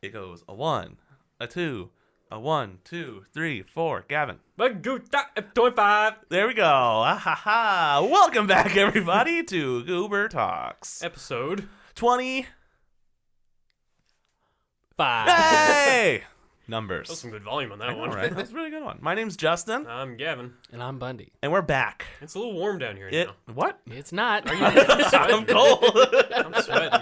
It goes a 1, a 2, a 1, 2, 3, 4. Gavin. 25. There we go. Ah, ha, ha. Welcome back, everybody, to Guber Talks. Episode 20. 5. Hey! Numbers. That was some good volume on that I know, one. right? That's a really good one. My name's Justin, I'm Gavin. And I'm Bundy. and we're back. It's a little warm down here It now. what? It's not. I'm cold. I'm sweating.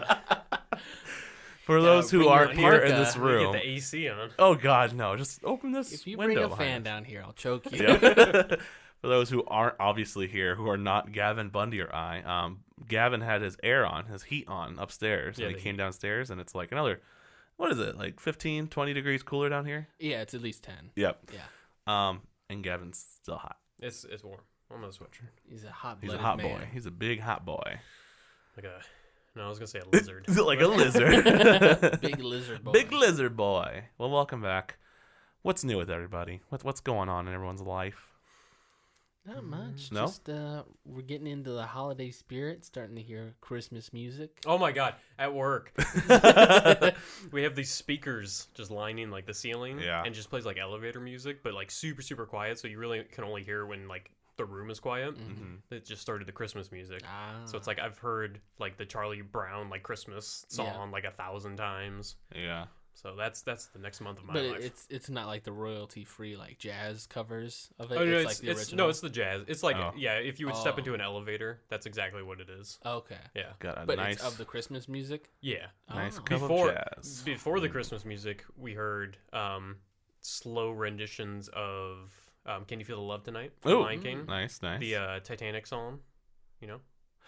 For those who bring your aren't here in parka. this Get room. the AC on. Oh God, no! Just open this If you window. bring a behind fan us. down here, I'll choke you. Yeah. For those who aren't obviously here, who are not Gavin, Bundy, or I, Gavin had his air on, his heat on upstairs, Yeah, and he the came heat. downstairs, and it's like another, what is it, like 15, 20 degrees cooler down here? Yeah, it's at least 10. Yep. Yeah. And Gavin's still hot. It's warm. I'm in a sweatshirt. He's a hot He's a blooded hot man. boy. He's a big hot boy. I was gonna say a lizard. Like a lizard. Big lizard boy. Big lizard boy. Well, welcome back. What's new with everybody? What's going on in everyone's life? Not much. No? Just we're getting into the holiday spirit, starting to hear Christmas music. Oh my god! At work, we have these speakers just lining like the ceiling, Yeah. and just plays like elevator music, but like super quiet, so you really can only hear when like the room is quiet. Mm-hmm. It just started the Christmas music. Ah. So it's like I've heard like the Charlie Brown like Christmas song like 1,000 times. Yeah. So that's the next month of my But life. it's not like the royalty free like jazz covers of it. Oh, no, it's like the original. no, it's the jazz. It's like Oh. yeah, if you would step Oh. into an elevator, that's exactly what it is. Okay. Yeah, Got a But nice, it's of the Christmas music. yeah. nice Oh. cup Before of jazz. before the Christmas music, we heard slow renditions of "Can You Feel the Love Tonight" from Ooh. Lion King, Nice. the Titanic song. You know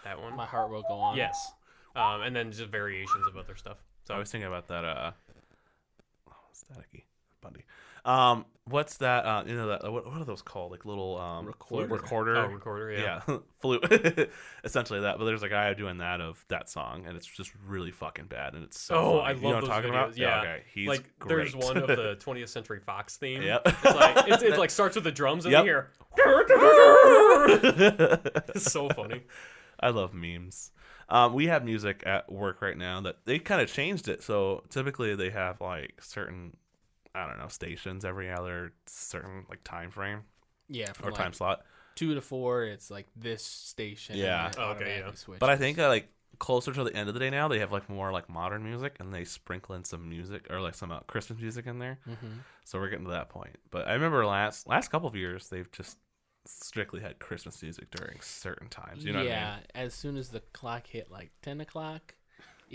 that one. My heart will go on. Yes, and then just variations of other stuff. So I So was thinking about that. Staticky Bundy. What's that? You know that? What are those called? Like little Recorder. recorder. recorder, yeah. Yeah, flute. Essentially that. But there's a guy doing that of that song, and it's just really fucking bad, and it's so. Oh, funny. I love you know what those I'm talking about? videos. Yeah. Okay. He's like great. there's one of the 20th Century Fox theme. Yep. It's like it like starts with the drums and Yep. you hear. It's so funny. I love memes. We have music at work right now that they kind of changed it. So typically they have like certain, I don't know, stations every other certain like time frame Yeah. or From time like slot. 2 to 4, it's like this station. Yeah. And it Okay, automatically yeah. switches. But I think like closer to the end of the day now, they have like more like modern music, and they sprinkle in some music or like some Christmas music in there. Mhm. So we're getting to that point. But I remember last couple of years they've just strictly had Christmas music during certain times. You know what I mean? As soon as the clock hit like 10 o'clock,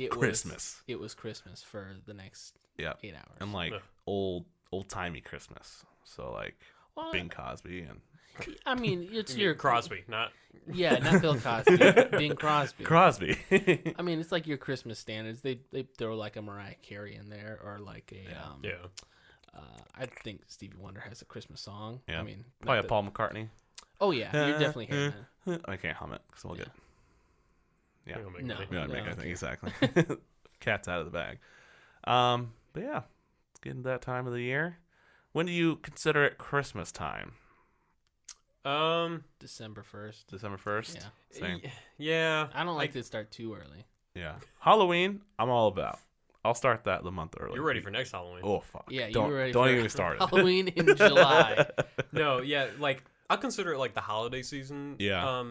Christmas. It was Christmas for the next Yeah. 8 hours. And like Ugh. old timey Christmas. So like Well, Bing Cosby and I mean, it's You mean your Crosby, not Yeah, not Bill Cosby, Bing Crosby. Crosby. I mean, it's like your Christmas standards. They throw like a Mariah Carey in there, or like a yeah. I think Stevie Wonder has a Christmas song. Yeah. I mean, Probably not a Paul McCartney. Oh yeah, you're definitely hearing that. I can't hum it because we'll get. Yeah. We don't make No. money. We don't make No, anything okay. exactly. Cat's out of the bag. But yeah, it's getting to that time of the year. When do you consider it Christmas time? December 1st. December 1st? Yeah. Same. Yeah. I don't like to start too early. Yeah. Halloween, I'm all about. I'll start that the month early. You're ready for next Halloween. Oh, fuck. Yeah, you don't, were ready Don't for get me started. Halloween in July. No, yeah, like I'll consider it like the holiday season. Yeah.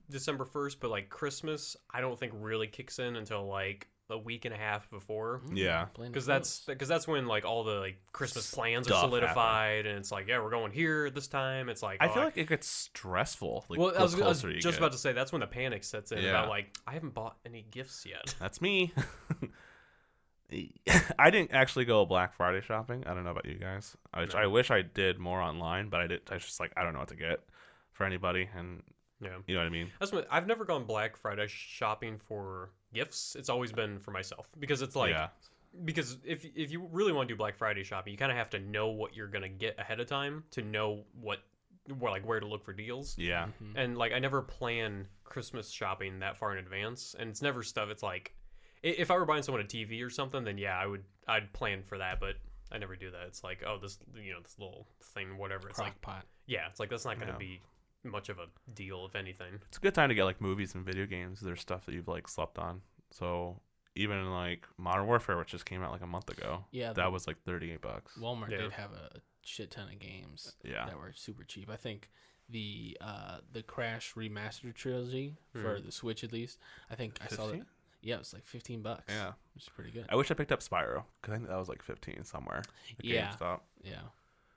December 1st, but like Christmas, I don't think really kicks in until like a week and a half before. Yeah. Because that's when like all the like Christmas plans are Stuff solidified, and it's like, yeah, we're going here this time. It's like I feel like it gets stressful. Like, well, the I was closer you just get. about to say that's when the panic sets in Yeah. about like I haven't bought any gifts yet. That's me. I didn't actually go Black Friday shopping. I don't know about you guys. I wish I did more online, but I did. I was just like, I don't know what to get for anybody, and Yeah, you know what I mean. I've never gone Black Friday shopping for gifts. It's always been for myself because it's like yeah, because if you really want to do Black Friday shopping, you kind of have to know what you're gonna get ahead of time to know where to look for deals. yeah, And like I never plan Christmas shopping that far in advance, and it's never stuff. It's like if I were buying someone a TV or something, then yeah, I'd plan for that, but I never do that. It's like, oh, this this little thing, whatever. It's like, Crock pot. yeah, it's like that's not gonna Yeah. be much of a deal, if anything. it's a good time to get like movies and video games. There's stuff that you've like slept on, so even like Modern Warfare, which just came out like a month ago. Yeah, that was like $38. Walmart Yeah. did have a shit ton of games Yeah. that were super cheap. I think the Crash Remastered trilogy for the Switch, at least. I think I saw that. 15? Yeah, it was like $15. Yeah. Which is pretty good. I wish I picked up Spyro because I think that was like 15 somewhere. At Yeah. GameStop. Yeah.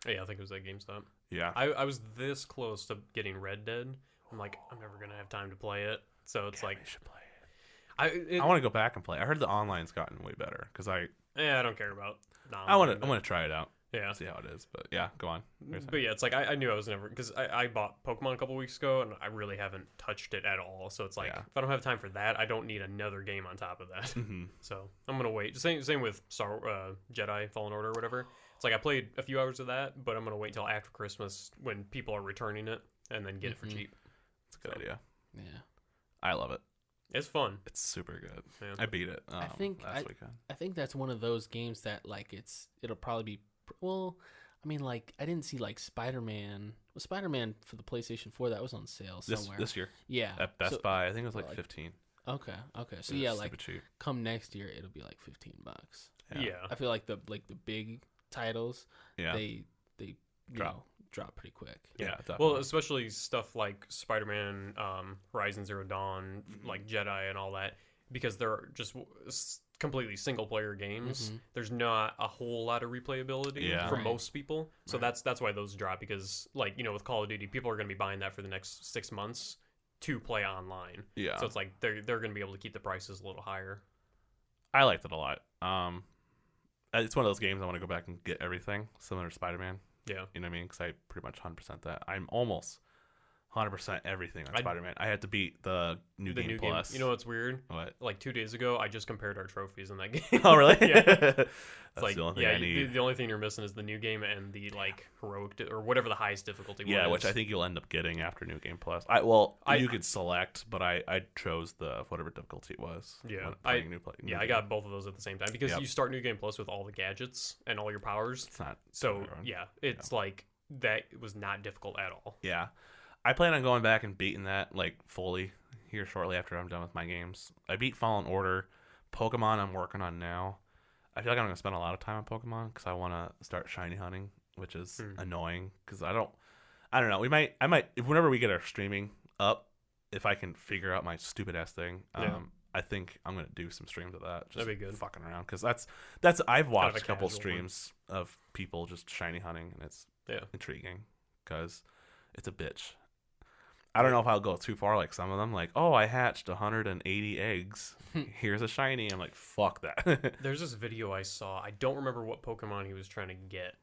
Yeah, I think it was at GameStop. Yeah. I was this close to getting Red Dead. I'm like, I'm never gonna have time to play it. So it's like, we should play it. I I want to go back and play. I heard the online's gotten way better because I don't care about. I want to try it out. Yeah. See how it is. But yeah, go on. But yeah, it's like I knew I was never, because I bought Pokemon a couple weeks ago and I really haven't touched it at all. So it's like, Yeah. if I don't have time for that, I don't need another game on top of that. Mm-hmm. So I'm gonna wait. Same with Jedi Fallen Order or whatever. It's like I played a few hours of that, but I'm gonna wait until after Christmas when people are returning it and then get it for cheap. It's a good idea. Yeah. I love it. It's fun. It's super good. Yeah. I beat it. I think last weekend. I think that's one of those games that like it'll probably be well. I mean, like I didn't see like Spider-Man. Well, Spider-Man for the PlayStation 4 that was on sale somewhere. This year Yeah. at Best So- Buy, I think it was like like, 15. Okay. So It was yeah, super like cheap. come next year it'll be like $15. Yeah. I feel like the big titles Yeah. they you Drop. know, drop pretty quick. Yeah, definitely. Well, especially stuff like Spider-Man, Horizon Zero Dawn, like Jedi and all that, because they're just completely single-player games. Mhm. There's not a whole lot of replayability Yeah. for Right. most people, so Right. that's why those drop. Because like with Call of Duty, people are going to be buying that for the next 6 months to play online. Yeah. So it's like they're going to be able to keep the prices a little higher. I liked it a lot. It's one of those games I want to go back and get everything, similar to Spider-Man. Yeah. You know what I mean? Because I pretty much 100% that. I'm almost 100% everything on I- Spider-Man. I had to beat the new The game new plus. game. You know what's weird? What? Like 2 days ago, I just compared our trophies in that game. Oh, really? Yeah. That's Like, the only thing yeah, I need. the only thing you're missing is the new game and the like heroic or whatever the highest difficulty one Yeah, is. which I think you'll end up getting after New Game Plus. You could select, but I chose the whatever difficulty it was. Yeah, when playing new I game. got both of those at the same time because Yep. you start New Game Plus with all the gadgets and all your powers. It's not So everyone. yeah, it's like that was not difficult at all. Yeah, I plan on going back and beating that like fully here shortly after I'm done with my games. I beat Fallen Order. Pokemon I'm working on now. I feel like I'm gonna spend a lot of time on Pokemon because I want to start shiny hunting, which is annoying because I don't know. I might whenever we get our streaming up, if I can figure out my stupid ass thing. Yeah. I think I'm gonna do some streams of that. Just That'd be good. Fucking around because that's I've watched a a couple casual streams of people just shiny hunting and it's Yeah. intriguing because it's a bitch. I don't know if I'll go too far like some of them. Like, oh, I hatched 180 eggs. Here's a shiny. I'm like, fuck that. There's this video I saw. I don't remember what Pokemon he was trying to get.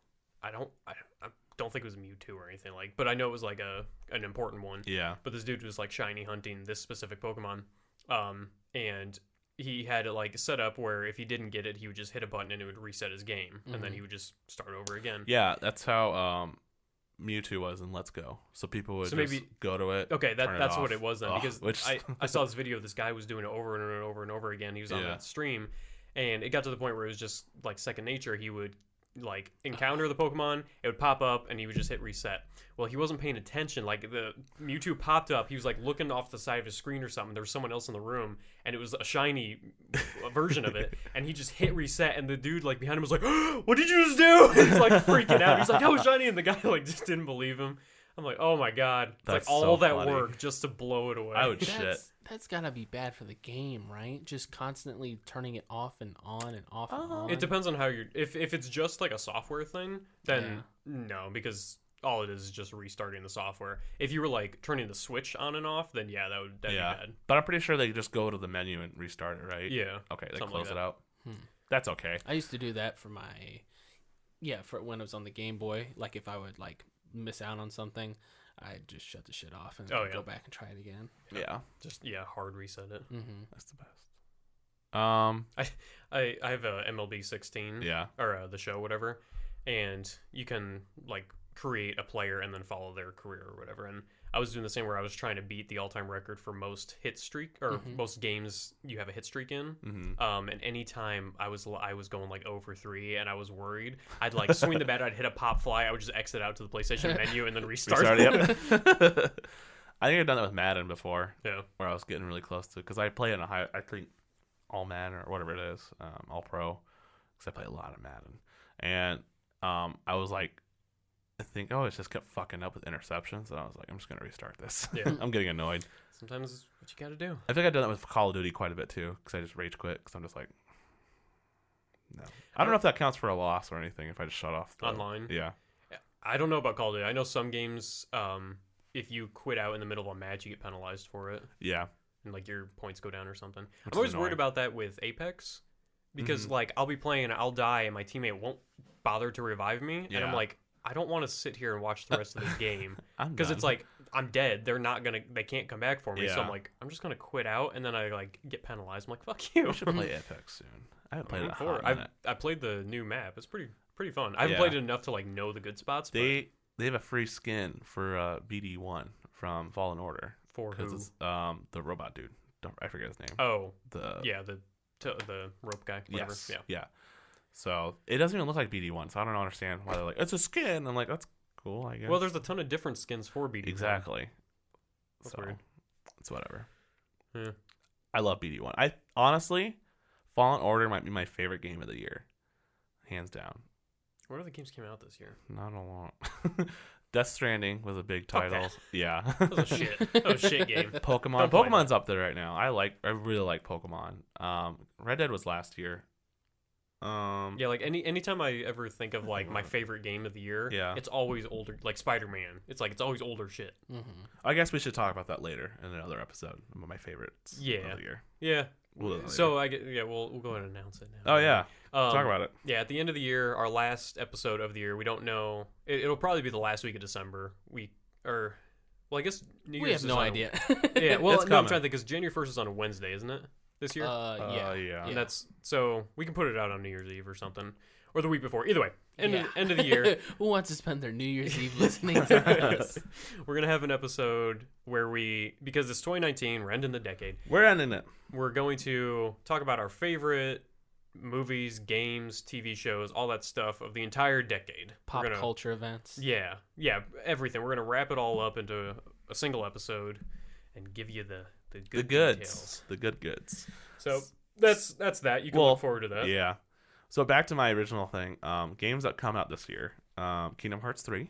I don't think it was Mewtwo or anything like. But I know it was like an important one. Yeah. But this dude was like shiny hunting this specific Pokemon, and he had it like set up where if he didn't get it, he would just hit a button and it would reset his game, and then he would just start over again. Yeah, that's how Mewtwo was in Let's Go. So people would So just maybe- go to it. Okay, turn it that's off. what it was then, Oh, because which- I saw this video. This guy was doing it over and over and over again. He was on Yeah. that stream, and it got to the point where it was just like second nature. He would like encounter the Pokemon, it would pop up, and he would just hit reset. Well, he wasn't paying attention. Like the Mewtwo popped up, he was like looking off the side of his screen or something. There was someone else in the room, and it was a shiny version of it, and he just hit reset, and the dude like behind him was like, "What did you just do?" He's like freaking out. He's like, "That was shiny," and the guy like just didn't believe him. I'm like, "Oh my god!" It's That's like all so that funny. work just to blow it away. I would shit. That's gotta be bad for the game, right? Just constantly turning it off and on and off and on. It depends on how you're. If it's just like a software thing, then no, because all it is just restarting the software. If you were like turning the switch on and off, then yeah, that'd be bad. But I'm pretty sure they just go to the menu and restart it, right? Yeah. Okay, they something close like it that. out. That's okay. I used to do that for for when it was on the Game Boy. Like if I would like miss out on something, I'd just shut the shit off and Oh, yeah. go back and try it again. Yeah, Just hard reset it. Mm-hmm. that's the best. I have a MLB 16. Yeah. Or the show, whatever, and you can like create a player and then follow their career or whatever. And I was doing the same where I was trying to beat the all-time record for most hit streak or most games you have a hit streak in. And anytime I was going like 0 for 3 and I was worried, I'd like swing the bat, I'd hit a pop fly, I would just exit out to the PlayStation menu and then restart. Yep. I think I've done that with Madden before. Yeah. Where I was getting really close to because I play on I think All Madden or whatever it is, All Pro, because I play a lot of Madden. And I was like, I think I always just kept fucking up with interceptions, and I was like, I'm just gonna restart this. Yeah. I'm getting annoyed. Sometimes it's what you gotta do. I think I've done that with Call of Duty quite a bit too, because I just rage quit because I'm just like, no. I don't know if that counts for a loss or anything. If I just shut off Online. Yeah. I don't know about Call of Duty. I know some games, if you quit out in the middle of a match, you get penalized for it, Yeah. and like your points go down or something. Which I'm always is worried annoying. about that with Apex, because Mhm. like I'll be playing and I'll die, and my teammate won't bother to revive me, and Yeah. I'm like, I don't want to sit here and watch the rest of this game because it's done. like I'm dead. They can't come back for me. So Yeah. I'm like, I'm just gonna quit out, and then I like get penalized. I'm like, fuck you. We should play Apex soon. I haven't played it in a hot minute. I played the new map. It's pretty fun. I haven't Yeah. played it enough to like know the good spots. They have a free skin for BD1 from Fallen Order but for because who? it's the robot dude. I forget his name. Oh, The yeah, the rope guy. Whatever. yes, Yeah. yeah. So it doesn't even look like BD1. So I don't understand why they're like it's a skin. I'm like that's cool. I guess. Well, there's a ton of different skins for BD. exactly. That's So weird. it's whatever. Yeah. I love BD1. I honestly, Fallen Order might be my favorite game of the year, hands down. What other games came out this year? Not a lot. Death Stranding was a big Fuck title. that. Yeah. That was a shit. That was a shit game. Pokemon. Don't play Pokemon's up there right now. I really like Pokemon. Red Dead was last year. Yeah, like anytime I ever think of like my favorite game of the year, Yeah. it's always older. Like Spider-Man, it's always older shit. I guess we should talk about that later in another episode. One of my favorites Yeah. of the year. Yeah. We'll do that So we'll go ahead and announce it now. Oh yeah, talk Um, about it. Yeah, at the end of the year, our last episode of the year, we don't know. It'll probably be the last week of December. I guess New We Year's have is no on a- idea. Yeah, well, It's no, I'm coming. trying to think because January 1st is on a Wednesday, isn't it? This year, Yeah. and that's so we can put it out on New Year's Eve or something, or the week before. Either way, end of the year, Who wants to spend their New Year's Eve listening to us? we're gonna have an episode where because it's 2019, we're ending the decade. We're ending it. We're going to talk about our favorite movies, games, TV shows, all that stuff of the entire decade. Pop We're gonna- culture events. Yeah, everything. We're gonna wrap it all up into a single episode and give you the good The goods. details. The good goods. So that's that. You can look forward to that. Yeah. So back to my original thing. Games that come out this year. Kingdom Hearts 3.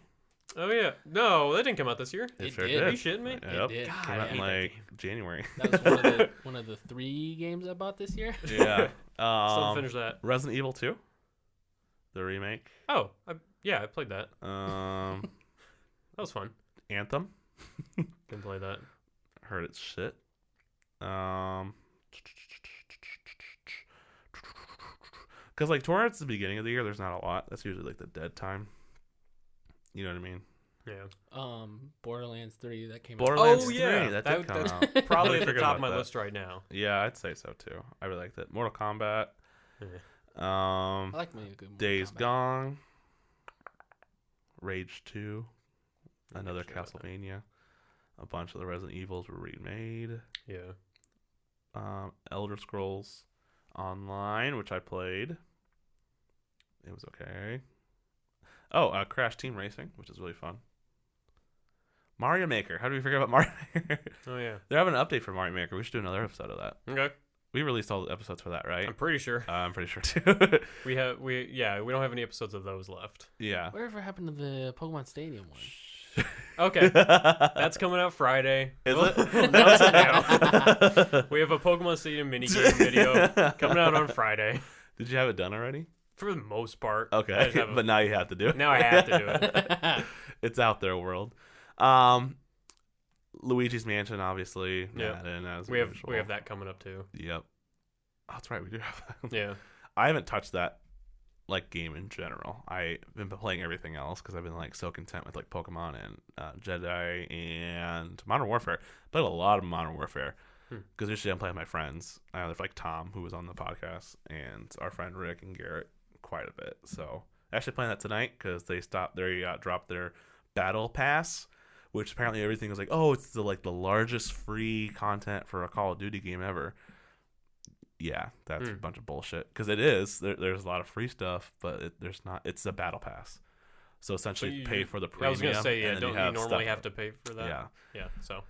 Oh yeah. No, that didn't come out this year. It sure did. Are you shitting me? Yep. did. God, Came I out in hate that like game. January. That was one of the 3 games I bought this year. Yeah. Still haven't finished that. Resident Evil 2. The remake. Oh, I played that. Um, That was fun. Anthem. Didn't play that. Heard it's shit. Because like towards the beginning of the year, there's not a lot. That's usually like the dead time. You know what I mean? Yeah. Borderlands 3 that came Borderlands Oh, 3. yeah. That That- did come that's out. Probably I at the forgot top of about my that. list right now. Yeah, I'd say so too. I really liked it. Mortal Kombat. Yeah. I like me a good Mortal Days Kombat. Gone. Rage 2. Another Rage 2, I like that. Castlevania. A bunch of the Resident Evils were remade. Yeah. Elder Scrolls Online, which I played. It was okay. Oh, Crash Team Racing, which is really fun. Mario Maker. How do we forget about Mario Maker? Oh yeah. They're having an update for Mario Maker. We should do another episode of that. Okay. We released all the episodes for that, right? I'm pretty sure I'm pretty sure too. we don't have any episodes of those left. Yeah. Whatever happened to the Pokemon Stadium one? Okay. That's coming out Friday. Is We'll it? announce it now. We have a Pokemon Stadium minigame video coming out on Friday. Did you have it done already? For the most part. I Okay, just have but now you have to do it. now I have to do it. It's out there, world. Luigi's Mansion, obviously. Yep. Madden, as We usual. have that coming up too. Yep. Oh, that's right. We do have that. Yeah. I haven't touched that like game in general. I've been playing everything else because I've been like so content with like Pokemon and Jedi and Modern Warfare. Played a lot of Modern Warfare because usually I'm playing with my friends. There's like Tom, who was on the podcast, and our friend Rick and Garrett quite a bit. So actually playing that tonight because they dropped their Battle Pass, which apparently everything was like, oh, it's the largest free content for a Call of Duty game ever. Yeah, that's a bunch of bullshit because it is. There's a lot of free stuff, but there's not. It's a Battle Pass, so essentially So you- pay for the I premium. was gonna say, yeah, and then don't you have normally stuff- have to pay for that? Yeah. Yeah. So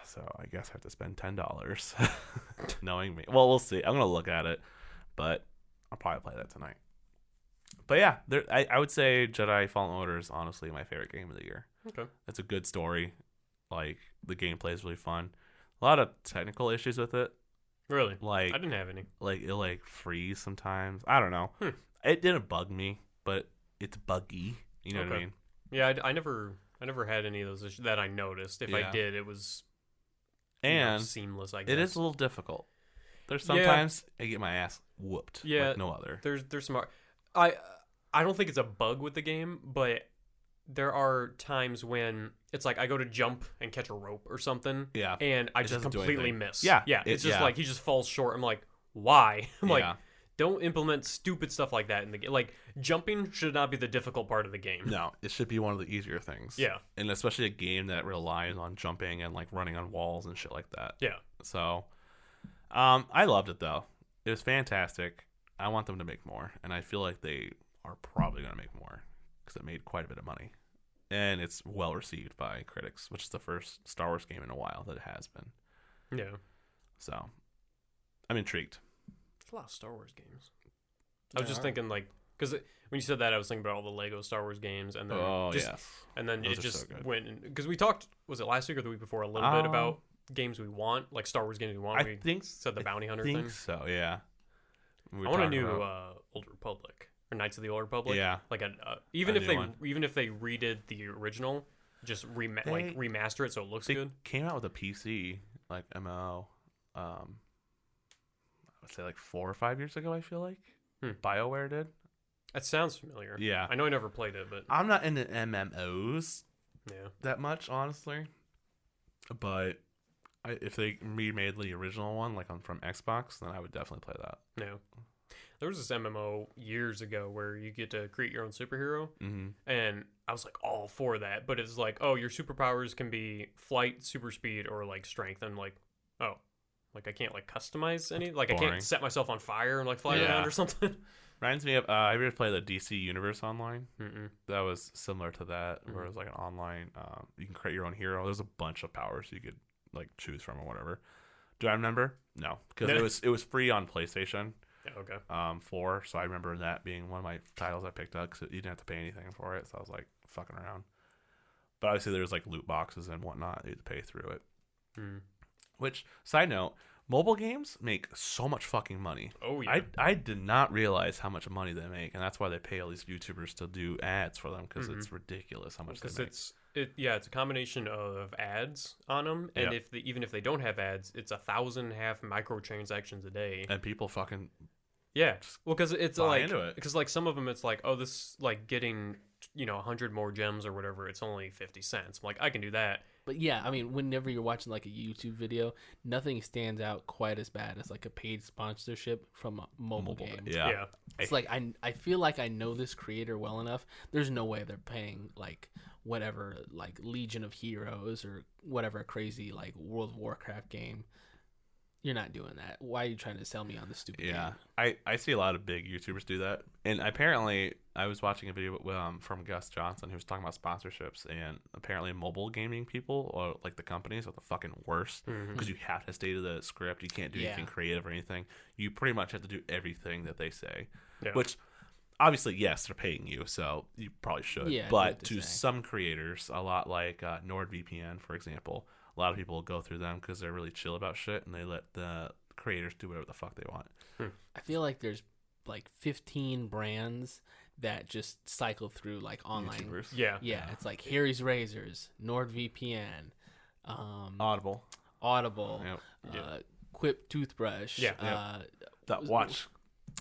So I guess I have to spend $10. Knowing me. Well, we'll see. I'm gonna look at it, but I'll probably play that tonight. But yeah, I would say Jedi Fallen Order is honestly my favorite game of the year. Okay. It's a good story. Like, the gameplay is really fun. A lot of technical issues with it. Really? Like, I didn't have any. like it like freeze sometimes. I don't know. It didn't bug me, but it's buggy. You know what I mean? Yeah, I never had any of those issues that I noticed. If I did, it was seamless. I guess it is a little difficult. There's sometimes I get my ass whooped. Yeah, like no other. There's some. I don't think it's a bug with the game, but there are times when it's like I go to jump and catch a rope or something. Yeah. And I It just doesn't do completely anything. miss. Yeah, Yeah. It's just like he just falls short. I'm like, why? I'm like, don't implement stupid stuff like that in the game. Like, jumping should not be the difficult part of the game. No, it should be one of the easier things. Yeah. And especially a game that relies on jumping and like running on walls and shit like that. Yeah. So, I loved it though. It was fantastic. I want them to make more, and I feel like they are probably going to make more because it made quite a bit of money, and it's well received by critics, which is the first Star Wars game in a while that it has been. Yeah. So, I'm intrigued. There's a lot of Star Wars games. I was just thinking, like, because when you said that, I was thinking about all the Lego Star Wars games, and then and then Those it are just so good. went, because we talked, was it last week or the week before, a little bit about games we want, like Star Wars games we want. I think said the Bounty Hunter I think thing. so. Yeah. I want a new Old Republic or Knights of the Old Republic. Yeah. Like even A if new they one. redid the original, just remaster it so it looks They good. came out with a PC like MMO. I would say like 4 or 5 years ago. I feel like BioWare did. That sounds familiar. Yeah. I know I never played it, but I'm not into MMOs yeah. that much, honestly. But if they remade the original one, like from Xbox, then I would definitely play that. No. There was this MMO years ago where you get to create your own superhero, and I was like all for that. But it's like, oh, your superpowers can be flight, super speed, or like strength. And like, oh, like I can't like customize any. Like Boring. I can't set myself on fire and like fly around or something. Reminds me of have you ever played the DC Universe Online? Mm-mm. That was similar to that, where it was like an online. You can create your own hero. There's a bunch of powers you could like choose from or whatever. Do I remember? No, because it was free on PlayStation. Yeah, okay. 4. So I remember that being one of my titles I picked up because you didn't have to pay anything for it. So I was like fucking around. But obviously there's like loot boxes and whatnot. You had to pay through it. Which, side note, mobile games make so much fucking money. Oh yeah. I did not realize how much money they make, and that's why they pay all these YouTubers to do ads for them because it's ridiculous how much they make. It's a combination of ads on them, and even if they don't have ads, it's 1,000 half microtransactions a day. And people fucking well, because it's buy like into it. because like some of them it's like, oh, this like getting 100 more gems or whatever, it's only 50 cents. I'm like, I can do that. But yeah, I mean, whenever you're watching like a YouTube video, nothing stands out quite as bad as like a paid sponsorship from a mobile game. Yeah. It's like I feel like I know this creator well enough. There's no way they're paying like whatever like Legion of Heroes or whatever crazy like World of Warcraft game. You're not doing that. Why are you trying to sell me on this stupid game? I see a lot of big YouTubers do that. And apparently, I was watching a video from Gus Johnson who was talking about sponsorships. And apparently, mobile gaming people, or like the companies, are the fucking worst. Because you have to stay to the script. You can't do anything creative or anything. You pretty much have to do everything that they say. Yeah. Which, obviously, yes, they're paying you. So you probably should. Yeah, but to some creators, a lot like NordVPN, for example, a lot of people will go through them because they're really chill about shit and they let the creators do whatever the fuck they want. I feel like there's like 15 brands that just cycle through like online. YouTubers. Yeah. It's like Harry's Razors, NordVPN, Audible, Quip toothbrush. that watch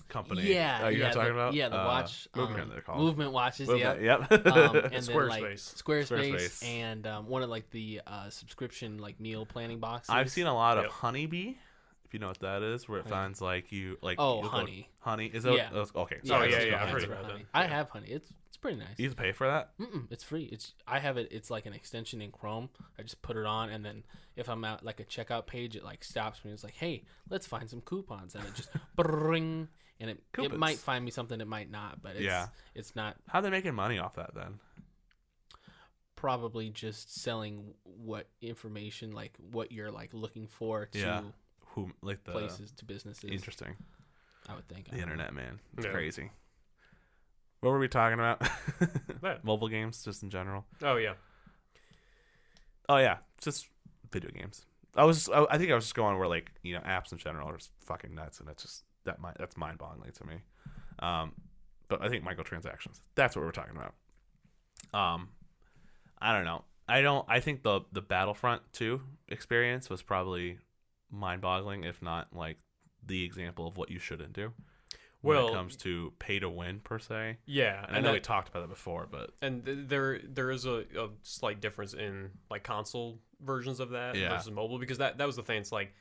company. Yeah, you're talking about? Yeah, the watch. Movement, they're called. Movement watches. Movement, Yep. And Squarespace, and one of like the subscription like meal planning boxes. I've seen a lot of Honeybee, if you know what that is, where it finds like you like. Honey. Honey is that? Yeah. Okay. Yeah. I've heard about that. I have Honey. It's pretty nice. You have to pay for that? It's free. I have it. It's like an extension in Chrome. I just put it on, and then if I'm at like a checkout page, it like stops me. It's like, hey, let's find some coupons, and it just bring. And it might find me something, it might not, but it's not. How are they making money off that then? probably just selling what information, like what you're like looking for to Who like the places, to businesses. Interesting. I would think. The internet, man. It's Yeah. crazy. What were we talking about? What? Mobile games, just in general. Oh yeah. Oh yeah, just video games. I think I was just going where like apps in general are just fucking nuts, and that's mind-boggling to me. But I think microtransactions. That's what we're talking about. I don't know. I think the Battlefront 2 experience was probably mind-boggling, if not like the example of what you shouldn't do when it comes to pay to win per se. Yeah, And I know we talked about it before, but there is a slight difference in like console versions of that versus mobile, because that was the thing. It's like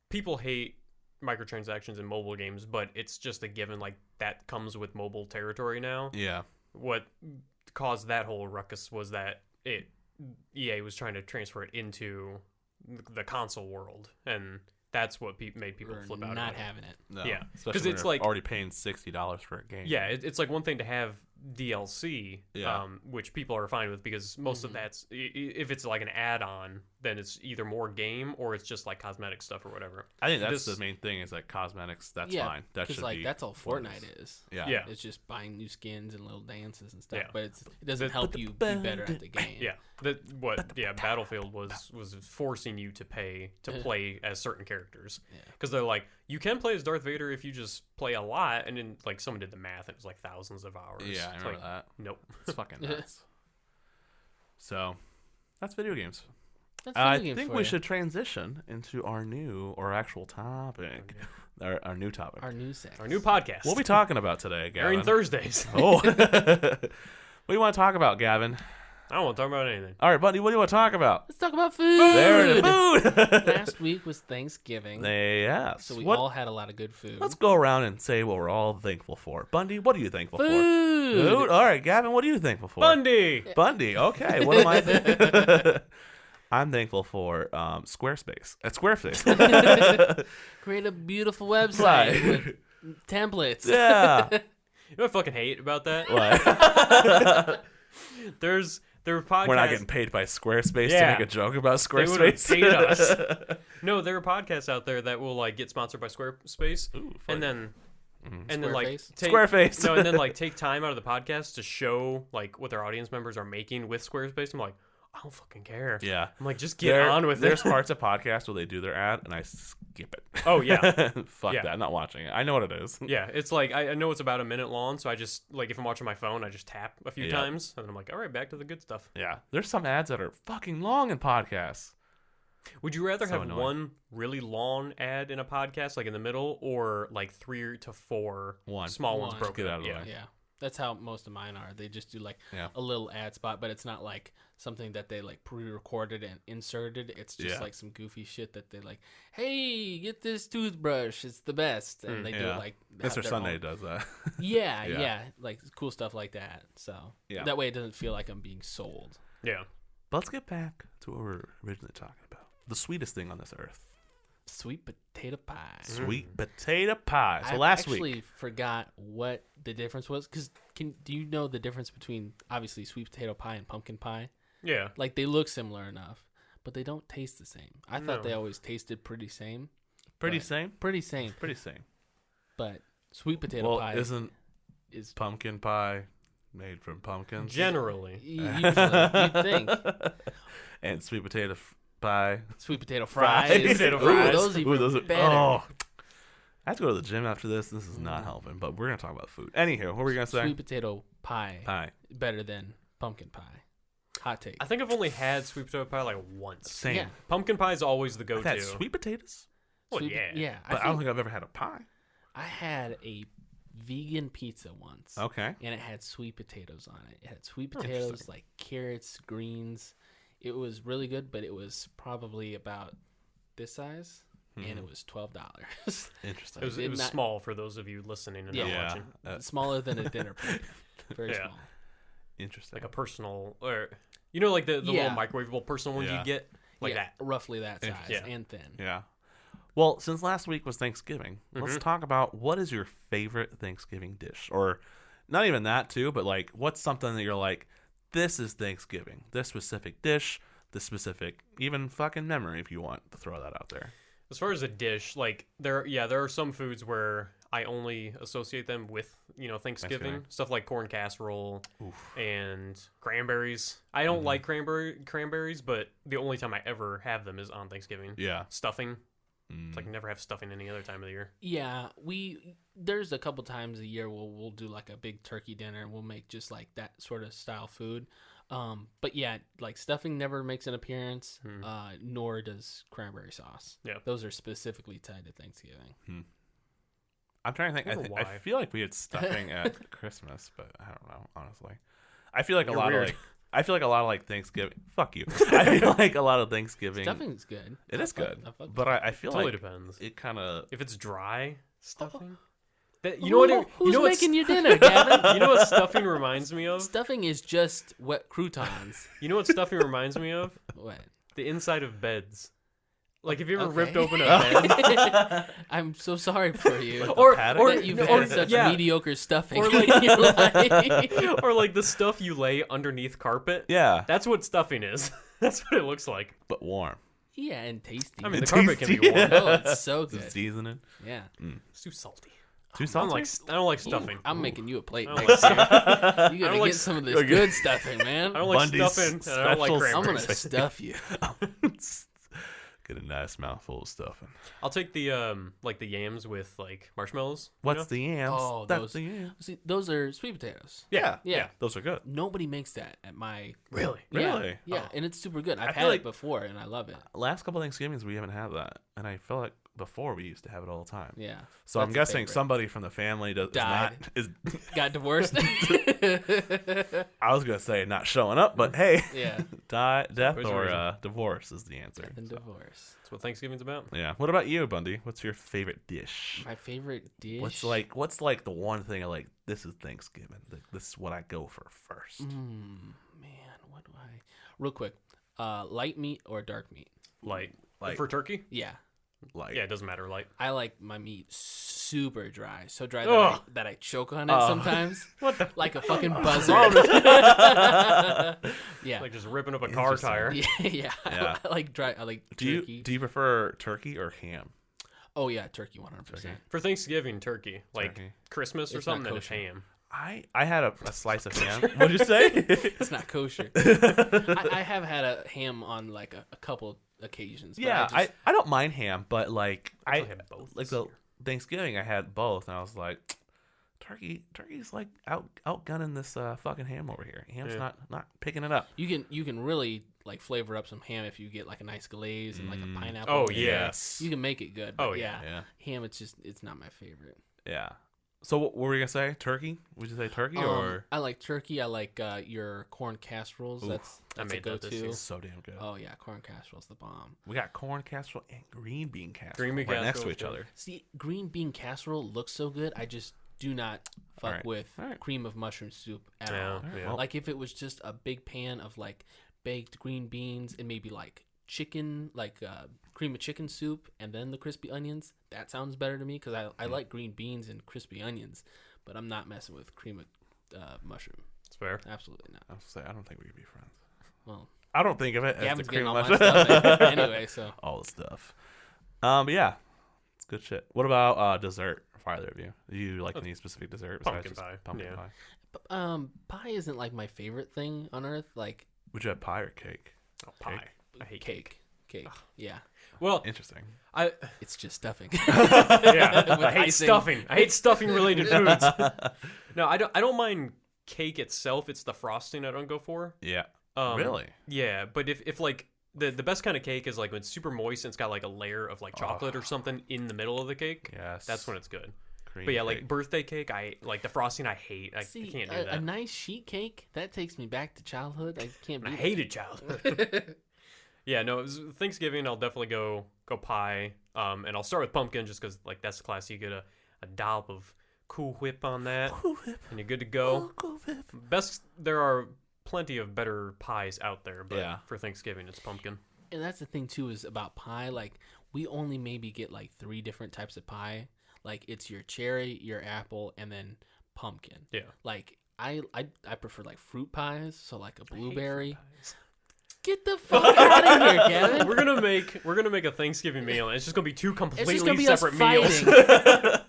people hate microtransactions in mobile games, but it's just a given. Like that comes with mobile territory now. yeah, What caused that whole ruckus was that EA was trying to transfer it into the console world, and that's what made people flip out. Not about having it. no. Yeah, Especially 'cause when it's you're like already paying $60 for a game. Yeah, it's like one thing to have DLC, Yeah. which people are fine with, because most of that's, if it's like an add-on, then it's either more game or it's just like cosmetic stuff or whatever. I think that's the main thing is like cosmetics. That's fine. That should like be that's all what it Fortnite is. Yeah. Yeah. It's just buying new skins and little dances and stuff, Yeah. but it doesn't help you be better at the game. Yeah, Battlefield was forcing you to pay to play as certain characters, because they're like, you can play as Darth Vader if you just play a lot, and then like someone did the math, and it was like thousands of hours. Yeah, I It's remember like, that. Nope. It's fucking nuts. So, that's video games. That's I video games think for we you. should transition into our actual topic. Our new topic. Our new sex. Our new podcast. What are we talking about today, Gavin? airing Thursdays. Oh. What do you want to talk about, Gavin? I don't want to talk about anything. All right, buddy, what do you want to talk about? Let's talk about food. There it is. Food. Last week was Thanksgiving, Yes. so we What- all had a lot of good food. Let's go around and say what we're all thankful for. Bundy, what are you thankful for? Food. Food. All right, Gavin, what are you thankful for? Bundy. Bundy. Okay. What am I? I'm thankful for Squarespace. At Squarespace. Create a beautiful website Right. with templates. Yeah. You know what I fucking hate about that? What? There were podcasts. We're not getting paid by Squarespace to Yeah. make a joke about They would have Squarespace. paid us. No, there are podcasts out there that will like get sponsored by Squarespace, Ooh, and then like Squareface? Squareface. No, and then like take time out of the podcast to show like what their audience members are making with Squarespace. I'm like, I don't fucking care. Yeah. I'm like, just get on with There's it. parts of podcasts where they do their ad, and I skip it. Oh, yeah. Fuck Yeah. that. I'm not watching it. I know what it is. Yeah, it's like I know it's about a minute long, so I just like if I'm watching my phone, I just tap a few Yeah. times, and then I'm like, all right, back to the good stuff. Yeah. There's some ads that are fucking long in podcasts. Would you rather So have annoying. one really long ad in a podcast, like in the middle, or like 3 to 4 One. small ones One. broken Get out up? of the Yeah. way. Yeah, that's how most of mine are. They just do like Yeah. a little ad spot, but it's not like something that they like pre-recorded and inserted. It's just Yeah. like some goofy shit that they like, hey, get this toothbrush, it's the best, and they do Yeah. it like Mr. their Sunday own- does that. Yeah, Yeah. yeah, like cool stuff like that. So Yeah. that way it doesn't feel like I'm being sold. Yeah. But let's get back to what we were originally talking about. The sweetest thing on this earth. Sweet potato pie. Sweet potato pie. So I last actually week. forgot what the difference was, because do you know the difference between obviously sweet potato pie and pumpkin pie? Yeah. Like they look similar enough, but they don't taste the same. I thought No. they always tasted pretty same. Pretty but- same? Pretty same, Pretty same. but sweet potato Well, pie isn't is pumpkin pie made from pumpkins? Generally. usually you'd think And sweet potato pie. sweet potato Fries. fries. Potato Ooh, fries. those even Ooh, better. Oh. I have to go to the gym after this. This is not helping, but we're going to talk about food. Anywho, what were you going to say? Sweet potato pie Pie. better than pumpkin pie. Hot take. I think I've only had sweet potato pie like once. Same. Yeah. Pumpkin pie is always the I've go-to. had sweet potatoes, Well, Sweet- yeah. yeah. but I don't think I've ever had a pie. I had a vegan pizza once. Okay. And it had sweet potatoes on it. It had sweet Oh, potatoes, interesting. like carrots, greens. It was really good, but it was probably about this size, and it was $12. Interesting. It was did not- small for those of you listening and Yeah. not yeah. watching. Smaller than a dinner plate. Very Yeah. small. Interesting. Like a personal, or like the little Yeah. microwavable personal ones Yeah. you get, like Yeah, that. roughly that size Interesting. and thin. Yeah. Well, since last week was Thanksgiving, let's Mhm. talk about what is your favorite Thanksgiving dish, or not even that too, but like what's something that you're like, this is Thanksgiving. This specific dish, this specific even fucking memory, if you want to throw that out there. As far as a dish, like there are some foods where I only associate them with Thanksgiving. Stuff like corn casserole and cranberries. I don't like cranberries, but the only time I ever have them is on Thanksgiving. Yeah. Stuffing. It's like never have stuffing any other time of the year. Yeah, there's a couple times a year we'll do like a big turkey dinner and we'll make just like that sort of style food. But yeah, like stuffing never makes an appearance, nor does cranberry sauce. Yeah, those are specifically tied to Thanksgiving. I'm trying to think. I feel like we had stuffing at Christmas, but I don't know, honestly. I feel like a lot of like Thanksgiving. Fuck you. I feel like a lot of Thanksgiving. Stuffing's good. It is good, but I feel totally like depends. it kind of if it's dry stuffing. Who's making your dinner, Gavin? You know what stuffing reminds me of? Stuffing is just wet croutons. You know what stuffing reminds me of? What? The inside of beds. Like, have you ever ripped open a bed? I'm so sorry for you. or that you've had such mediocre stuffing or like, in your life. Or like the stuff you lay underneath carpet. Yeah. That's what stuffing is. That's what it looks like. But warm. Yeah, and tasty. I mean, the carpet can be warm. Oh, it's so good. Seasoning. Yeah. It's too salty. Too salty? I don't like stuffing. I'm making you a plate I next don't year. You gotta like get some of this good stuffing, man. I don't like Bundy's stuffing, and I don't like special I'm cranberries. gonna stuff you. Get a nice mouthful of stuffing. I'll take the like the yams with like marshmallows. What's the yams? Oh, That's those. the yams. See, those are sweet potatoes. Yeah. Yeah. Those are good. Nobody makes that at my. Really? Yeah, Really? Yeah, Oh. and it's super good. I've feel had like- it before, and I love it. Last couple of Thanksgivings, we haven't had that. And I feel like before we used to have it all the time. Yeah. So That's I'm a guessing favorite. somebody from the family is Died. not. Got divorced. I was going to say not showing up, but hey. Yeah. Death Where's the or reason? divorce is the answer. And divorce. That's what Thanksgiving's about. Yeah. What about you, Bundy? What's your favorite dish? My favorite dish. What's like the one thing I like? This is Thanksgiving. This is what I go for first. Man, what do I? Real quick, light meat or dark meat? Like Like- for turkey? Yeah. Like Yeah, it doesn't matter. Like I like my meat super dry, so dry Ugh. that I choke on it sometimes. what the? Like a fucking buzzard. Yeah. Like just ripping up a car tire. Yeah. Yeah. I like dry. I like do turkey. you prefer turkey or ham? Oh yeah, turkey 100%. For Thanksgiving, turkey. Like Turkey. Christmas or It's not something, then it's kosher. ham. I had a slice of ham. What'd you say? It's not kosher. I have had a ham on like a couple occasions. But Yeah, I I don't mind ham, but like I actually had both like this the year. Thanksgiving I had both, and I was like, turkey's like outgunning this fucking ham over here. Ham's not picking it up. you can really like flavor up some ham if you get like a nice glaze and like a pineapple. Oh, yeah. Yes. You can make it good. Oh, But yeah. Yeah. ham. It's not my favorite. Yeah. So what were you gonna say? Turkey? Would you say turkey or? I like turkey. I like your corn casseroles. Oof. That's I made a that this go-to. year. So damn good. Oh yeah, corn casserole's the bomb. We got corn casserole and green bean casserole Green bean right next to casserole's each good. other. See, green bean casserole looks so good. I just do not fuck Alright. with Alright. cream of mushroom soup at Yeah, all. yeah. Like if it was just a big pan of like baked green beans and maybe like chicken, like cream of chicken soup, and then the crispy onions. That sounds better to me because I like green beans and crispy onions, but I'm not messing with cream of mushroom. It's fair. Absolutely not. I was gonna say I don't think we could be friends. Well, I don't think of it as the Gavin's cream getting of all my mushroom. stuff anyway, so. All the stuff. But yeah, it's good shit. What about dessert for either of you? Do you like any specific dessert besides Pumpkin just pie. Pumpkin Yeah. pie. Pie isn't like my favorite thing on earth. Like Would you have pie or cake? Oh, pie. I hate cake. cake. Yeah, Well, Interesting. I it's just stuffing. yeah, With I hate icing. stuffing. I hate stuffing related foods. No, I don't mind cake itself. It's the frosting I don't go for. Yeah. Um, Really? Yeah, but if like the best kind of cake is like when it's super moist and it's got like a layer of like chocolate or something in the middle of the cake. Yes. That's when it's good. Cream But yeah, like cake. birthday cake, I like the frosting. I hate. I See, can't do a that. nice sheet cake that takes me back to childhood. I can't. I beat hated childhood. Yeah, no, it was Thanksgiving. I'll definitely go pie. And I'll start with pumpkin just because like that's the class. You get a dollop of Cool Whip on that, and you're good to go. Cool Whip. Best. There are plenty of better pies out there, but Yeah. for Thanksgiving, it's pumpkin. And that's the thing too is about pie. Like we only maybe get like 3 different types of pie. Like it's your cherry, your apple, and then pumpkin. Yeah. Like I prefer like fruit pies, so like a I hate fruit blueberry. pies. Get the fuck out of here, Kevin. We're gonna make a Thanksgiving meal, and it's just gonna be two It's completely just gonna be us separate meals. fighting.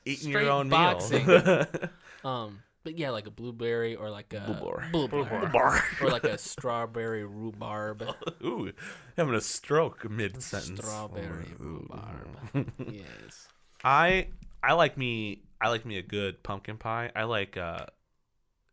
Eating Straight your own boxing. meal. But yeah, like a blueberry or like a Blueberry. or like a strawberry rhubarb. Ooh, having a stroke mid sentence. Strawberry rhubarb. Yes. I like me a good pumpkin pie. I like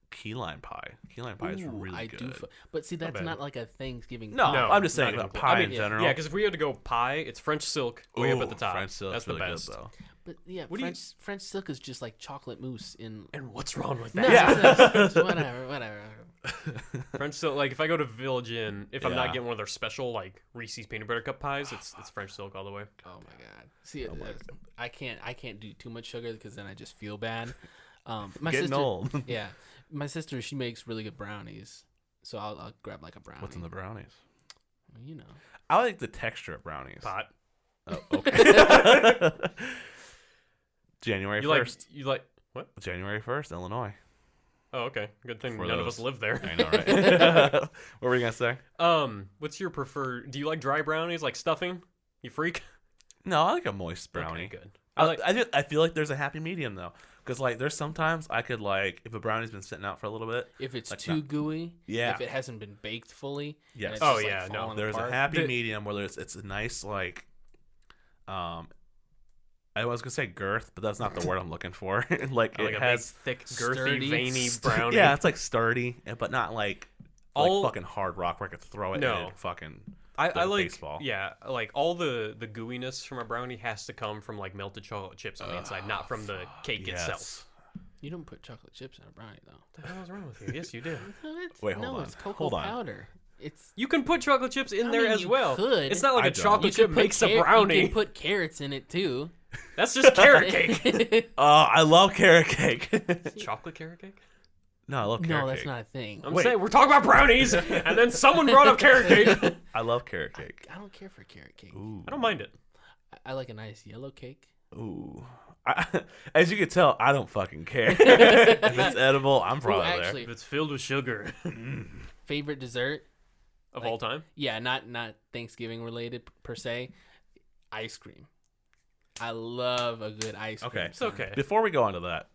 key lime pie. Key lime pie is Ooh, really I good. do. But see, that's bad. not like a Thanksgiving. No, No, I'm just not saying even about close. pie I in mean, general. Yeah, because if we had to go pie, it's French silk way up at the top. French silk's That's the really best. good though. But yeah, What do you- French silk is just like chocolate mousse in. And what's wrong with No, that? Yeah. whatever. French silk, like if I go to Village Inn, if I'm Yeah. not getting one of their special like Reese's peanut butter cup pies, it's French silk all the way. Oh my god. See, I can't do too much sugar because then I just feel bad. My Getting sister, old. yeah, my sister, she makes really good brownies, so I'll grab like a brownie. What's in the brownies? You know. I like the texture of brownies. Pot. Oh, okay. January You like 1st. what? January 1st, Illinois. Oh, okay. Good thing For none of those- us live there. I know, right? What were you gonna say? What's your preferred? Do you like dry brownies, like stuffing? You freak. No, I like a moist brownie. Okay, good. I feel like there's a happy medium though, because like there's sometimes I could like if a brownie's been sitting out for a little bit. If it's Like too not- gooey, Yeah. if it hasn't been baked fully, and Yes. it's Oh, just, like, yeah, no, falling There's apart. a happy The- medium where it's a nice like, I was gonna say girth, but that's not the word I'm looking for. Like I like it a has big, thick, girthy, sturdy- veiny brownie. yeah, it's like sturdy, but not like All- fucking hard rock where I could throw it No. in fucking. I the like baseball. Yeah, like all the gooiness from a brownie has to come from like melted chocolate chips on the inside, not from the cake itself. You don't put chocolate chips in a brownie though. What the hell is wrong with you? Yes, you do. Wait, hold no, on. it's cocoa Hold on. powder. It's You can put chocolate chips in I there mean, as you well. could. It's not like I a don't. chocolate chip makes a You brownie. can put carrots in it too. That's just carrot cake. I love carrot cake. Chocolate carrot cake? No, I love carrot No, cake. that's not a thing. I'm Wait. saying we're talking about brownies, and then someone brought up carrot cake. I love carrot cake. I don't care for carrot cake. Ooh. I don't mind it. I like a nice yellow cake. Ooh. As you can tell, I don't fucking care. If it's edible, I'm probably actually- If it's filled with sugar Favorite dessert? of Like- all time. Yeah, not Thanksgiving related per se. Ice cream. I love a good ice cream. Okay. It's okay. there. Before we go on to that,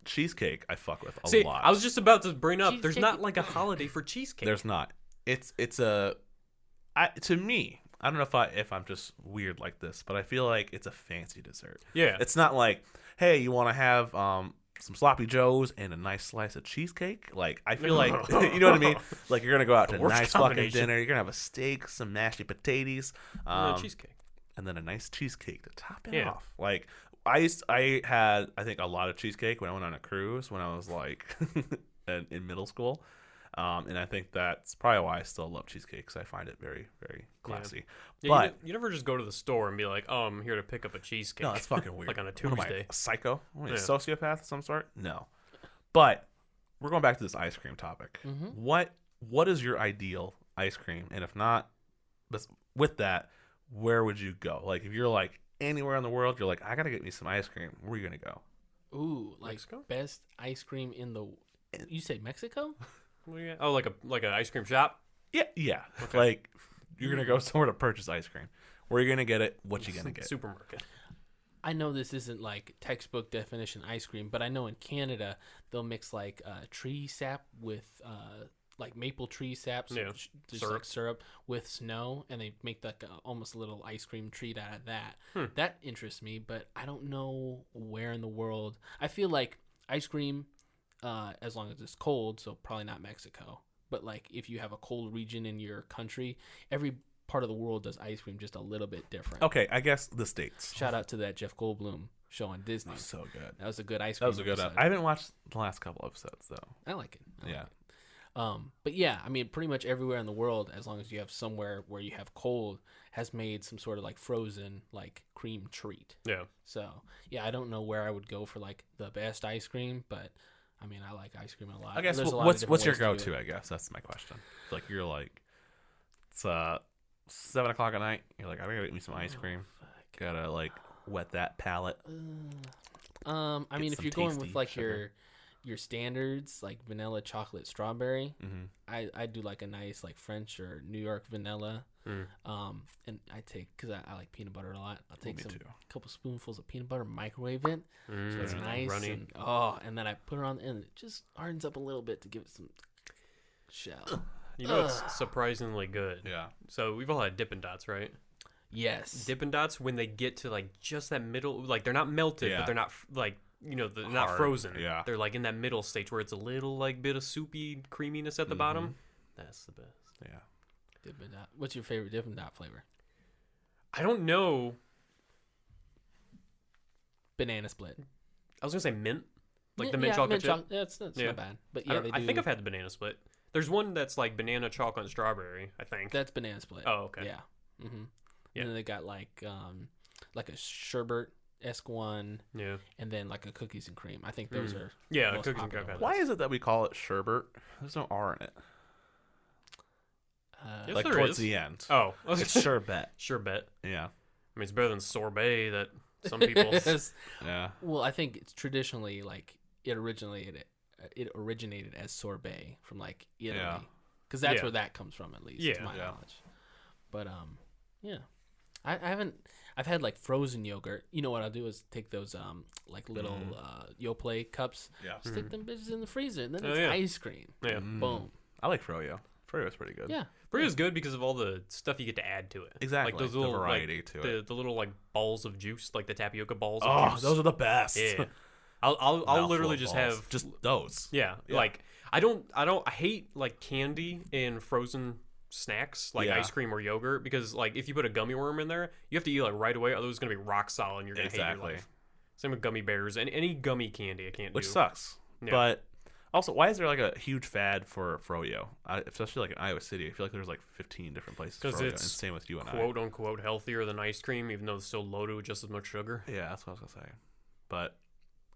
cheesecake I fuck with a See, lot. I was just about to bring up. There's Cheesecake- not like a holiday for cheesecake. There's not. It's to me. I don't know if I'm just weird like this, but I feel like it's a fancy dessert. Yeah. It's not like, hey, you want to have some sloppy joes and a nice slice of cheesecake? Like I feel like you know what I mean. Like you're gonna go out to a worst nice fucking combination. dinner. You're gonna have a steak, some mashed potatoes, cheesecake. and then a nice cheesecake to top it Yeah. off. Like I had I think a lot of cheesecake when I went on a cruise when I was like in middle school. And I think that's probably why I still love cheesecake because I find it very, very classy. Yeah, But you never just go to the store and be like, "Oh, I'm here to pick up a cheesecake." no, that's fucking weird. Like on a What am I, Tuesday. a psycho? Am I a Yeah. sociopath of some sort? No. But we're going back to this ice cream topic. Mhm. What is your ideal ice cream? And if not, with that, where would you go? Like if you're like anywhere in the world, you're like, I gotta get me some ice cream. Where are you gonna go? Ooh, like Mexico? best ice cream in the. You say Mexico? What do you got? Oh, like an ice cream shop. Yeah. Like you're gonna go somewhere to purchase ice cream. Where are you gonna get it? What you gonna get? Supermarket. I know this isn't like textbook definition ice cream, but I know in Canada they'll mix like tree sap with like maple tree sap, so Yeah, just syrup. like syrup with snow, and they make like almost a little ice cream treat out of that. That interests me, but I don't know where in the world. I feel like ice cream, as long as it's cold, so probably not Mexico. But like if you have a cold region in your country, every part of the world does ice cream just a little bit different. Okay, I guess the States. Shout out to that Jeff Goldblum show on Disney. So good. That was a good ice That cream. was a good. episode. I haven't watched the last couple episodes though. I like it. I like Yeah. it. But yeah, I mean, pretty much everywhere in the world, as long as you have somewhere where you have cold, has made some sort of like frozen like cream treat. Yeah. So yeah, I don't know where I would go for like the best ice cream, but I mean, I like ice cream a lot. I guess There's a lot of what's different your ways to do go-to? it. I guess that's my question. Like you're like, it's 7:00 at night. You're like, I gotta get me some ice cream. Fuck. Gotta like wet that palate. I mean, if some you're going tasty with like sugar. your standards like vanilla, chocolate, strawberry. Mm-hmm. I do like a nice like French or New York vanilla. And I take, because I like peanut butter a lot, I'll take Me some too. couple spoonfuls of peanut butter, microwave it, so it's nice runny. and then I put it on and it just hardens up a little bit to give it some shell. You know, it's surprisingly good. Yeah. So we've all had Dippin' Dots, right? Yes. Dippin' Dots, when they get to like just that middle, like they're not melted, Yeah. but they're not like, you know, they're not Hard. frozen. Yeah. They're like in that middle stage where it's a little like bit of soupy creaminess at the bottom. That's the best. Yeah. Dippin' Dot. What's your favorite Dippin' Dot flavor? I don't know. Banana split. I was gonna say mint, like the Yeah, mint chocolate chip. That's Yeah. not bad. But yeah, they do. I think I've had the banana split. There's one that's like banana, chocolate, and strawberry. I think. That's banana split. Oh, okay. Yeah. Mm-hmm. Yeah. And then they got like a sherbet esque one, Yeah. and then like a cookies and cream. I think those are Yeah, most cookies and popular cream. ones. Why is it that we call it sherbet? There's no R in it. Yes, Like there towards is. the end. Oh, It's sherbet. sure bet. Yeah. I mean, it's better than sorbet that some people. Yes. Yeah. Well, I think it's traditionally like it originated as sorbet from like Italy, Yeah. because that's Yeah. where that comes from, at least Yeah. to my Yeah. knowledge. But yeah, I haven't. I've had like frozen yogurt. You know what I'll do is take those like little Yoplait cups, Yeah. stick them bitches in the freezer, and then Oh, it's yeah. ice cream. Yeah. Boom. I like froyo. Froyo's pretty good. Yeah. Burrito's good because of all the stuff you get to add to it. Exactly. Like those The little variety like, to the, it. the little like balls of juice, like the tapioca balls of Oh, juice. those are the best. Yeah. I'll Mouthful literally of just balls. have just those. yeah, Yeah. like I hate like candy and frozen snacks like Yeah. ice cream or yogurt because like if you put a gummy worm in there, you have to eat like right away, otherwise it's gonna be rock solid and you're gonna hate Exactly. your life. Same with gummy bears and any gummy candy I can't Which do. sucks. Yeah. But also, why is there like a huge fad for froyo? Especially like in Iowa City, I feel like there's like 15 different places. Because Froyo, and it's same with you and quote unquote healthier than ice cream, even though it's still loaded with just as much sugar. I. Yeah, that's what I was gonna say. But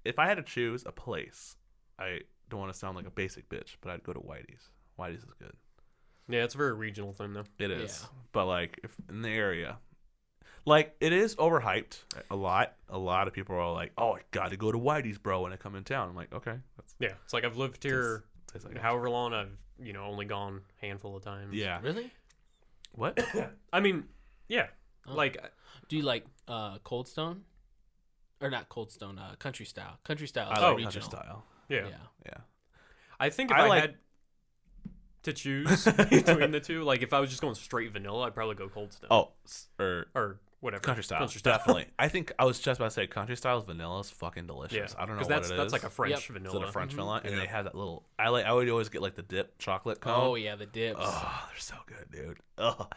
if I had to choose a place, I don't want to sound like a basic bitch, but I'd go to Whitey's. Whitey's is good. Yeah, it's a very regional thing though. It is. Yeah. But like if in the area, like it is overhyped a lot. A lot of people are like, "Oh, I got to go to Whitey's, bro," when I come in town. I'm like, okay, that's Yeah, it's like I've lived here tastes like however long. I've only gone a handful of times. yeah. Really? What? I mean, yeah, Oh. like Do you like Cold Stone? Or not Cold Stone, Country Style. Country Style is I like regional. country style. yeah. Yeah. I think if I I, like- had to choose between the two, like if I was just going straight vanilla, I'd probably go Cold Stone. Oh, Or whatever. country style. Definitely. I think I was just about to say country style's vanilla is fucking delicious. Yeah, I don't know because what it is. that's like a French Yep. Is vanilla. it a French vanilla? And Yeah. they have that little. I would always get like the dip chocolate cone. Oh yeah, the dips. Oh, they're so good, dude. Oh.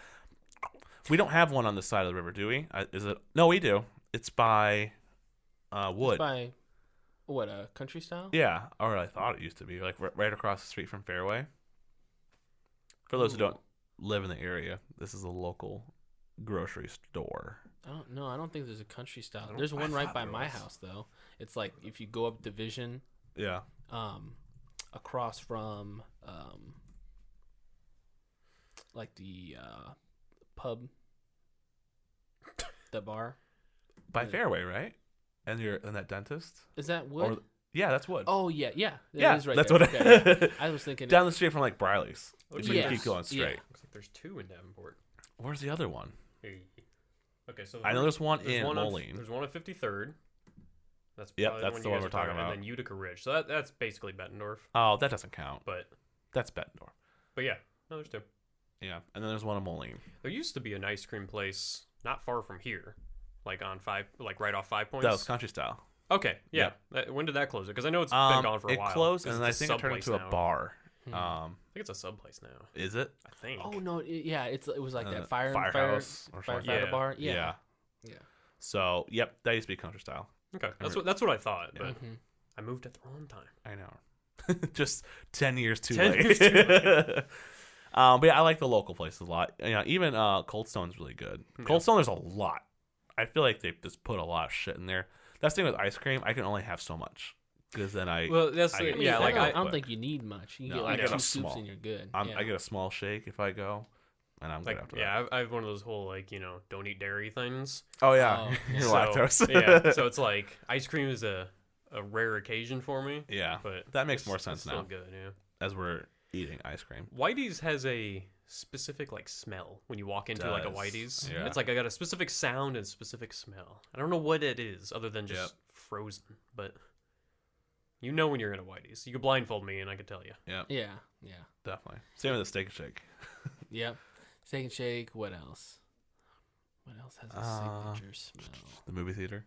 We don't have one on this side of the river, do we? Is it? No, we do. It's by Wood. It's by what, Country Style? Yeah, or I thought it used to be like right across the street from Fairway. For those who don't live in the area, this is a local grocery store. I don't think there's a Country Style. don't- There's I one right thought by there my was. house though. It's like if you go up Division, Yeah. across from like the pub, the bar. By Yeah. Fairway, right? And you're in that dentist? Is that Wood? Or, yeah, that's Wood. Oh yeah, yeah. It yeah, is right that's there. what. Okay, yeah. I was thinking. Down the street from like Briley's. If you Yes, keep going straight. yeah. Looks like there's two in Davenport. Where's the other one? Hey. Okay, so I know there's one there's in one on- Moline. There's one on 53rd. That's Yep, probably that's one the you one guys we're are talking about. about. And then Utica Ridge. So that's basically Bettendorf. Oh, that doesn't count. But That's Bettendorf. yeah, no, there's two. Yeah, and then there's one in Moline. There used to be an ice cream place not far from here, like on right off 5 Points. That was country style. Okay, yeah. When did that close? Because I know it's been gone for a while. It closed, 'Cause and I it's think it turned sub-place into a now. bar. Hmm. I think it's a sub place now. Is it? I think. Oh no, yeah, it was like that Firehouse or firefighter something. Yeah. bar. Yeah. Yeah. Yeah. So, yep, that used to be country style. Okay, that's what I thought, Yeah. but Mhm. I moved at the wrong time. I know. Just 10 years too 10 late. years too late. But yeah, I like the local places a lot. Even Cold Stone's really good. Yeah. Cold Stone, there's a lot. I feel like they just put a lot of shit in there. That's the thing with ice cream. I can only have so much because then Well, that's I the- get I mean, yeah. Like I I, don't think you need much. You No, get I like get two a scoops small. and you're good. I get a small shake if I go, and I'm good like after that. yeah, I have one of those whole like don't eat dairy things. Oh yeah, Oh, you're So, lactose. yeah, so it's like ice cream is a a rare occasion for me. Yeah, But that makes it's- more it's sense still now good, yeah. as we're eating ice cream. Whitey's has a specific like smell when you walk into like a Does. Whitey's. Yeah. It's like I got a specific sound and specific smell. I don't know what it is other than just frozen, but you know when you're in a Whitey's. You could blindfold me and I could tell you. Yeah, Yeah. definitely. Same with the Steak and Shake. Yep. Steak and Shake. What else? What else has a signature smell? The movie theater.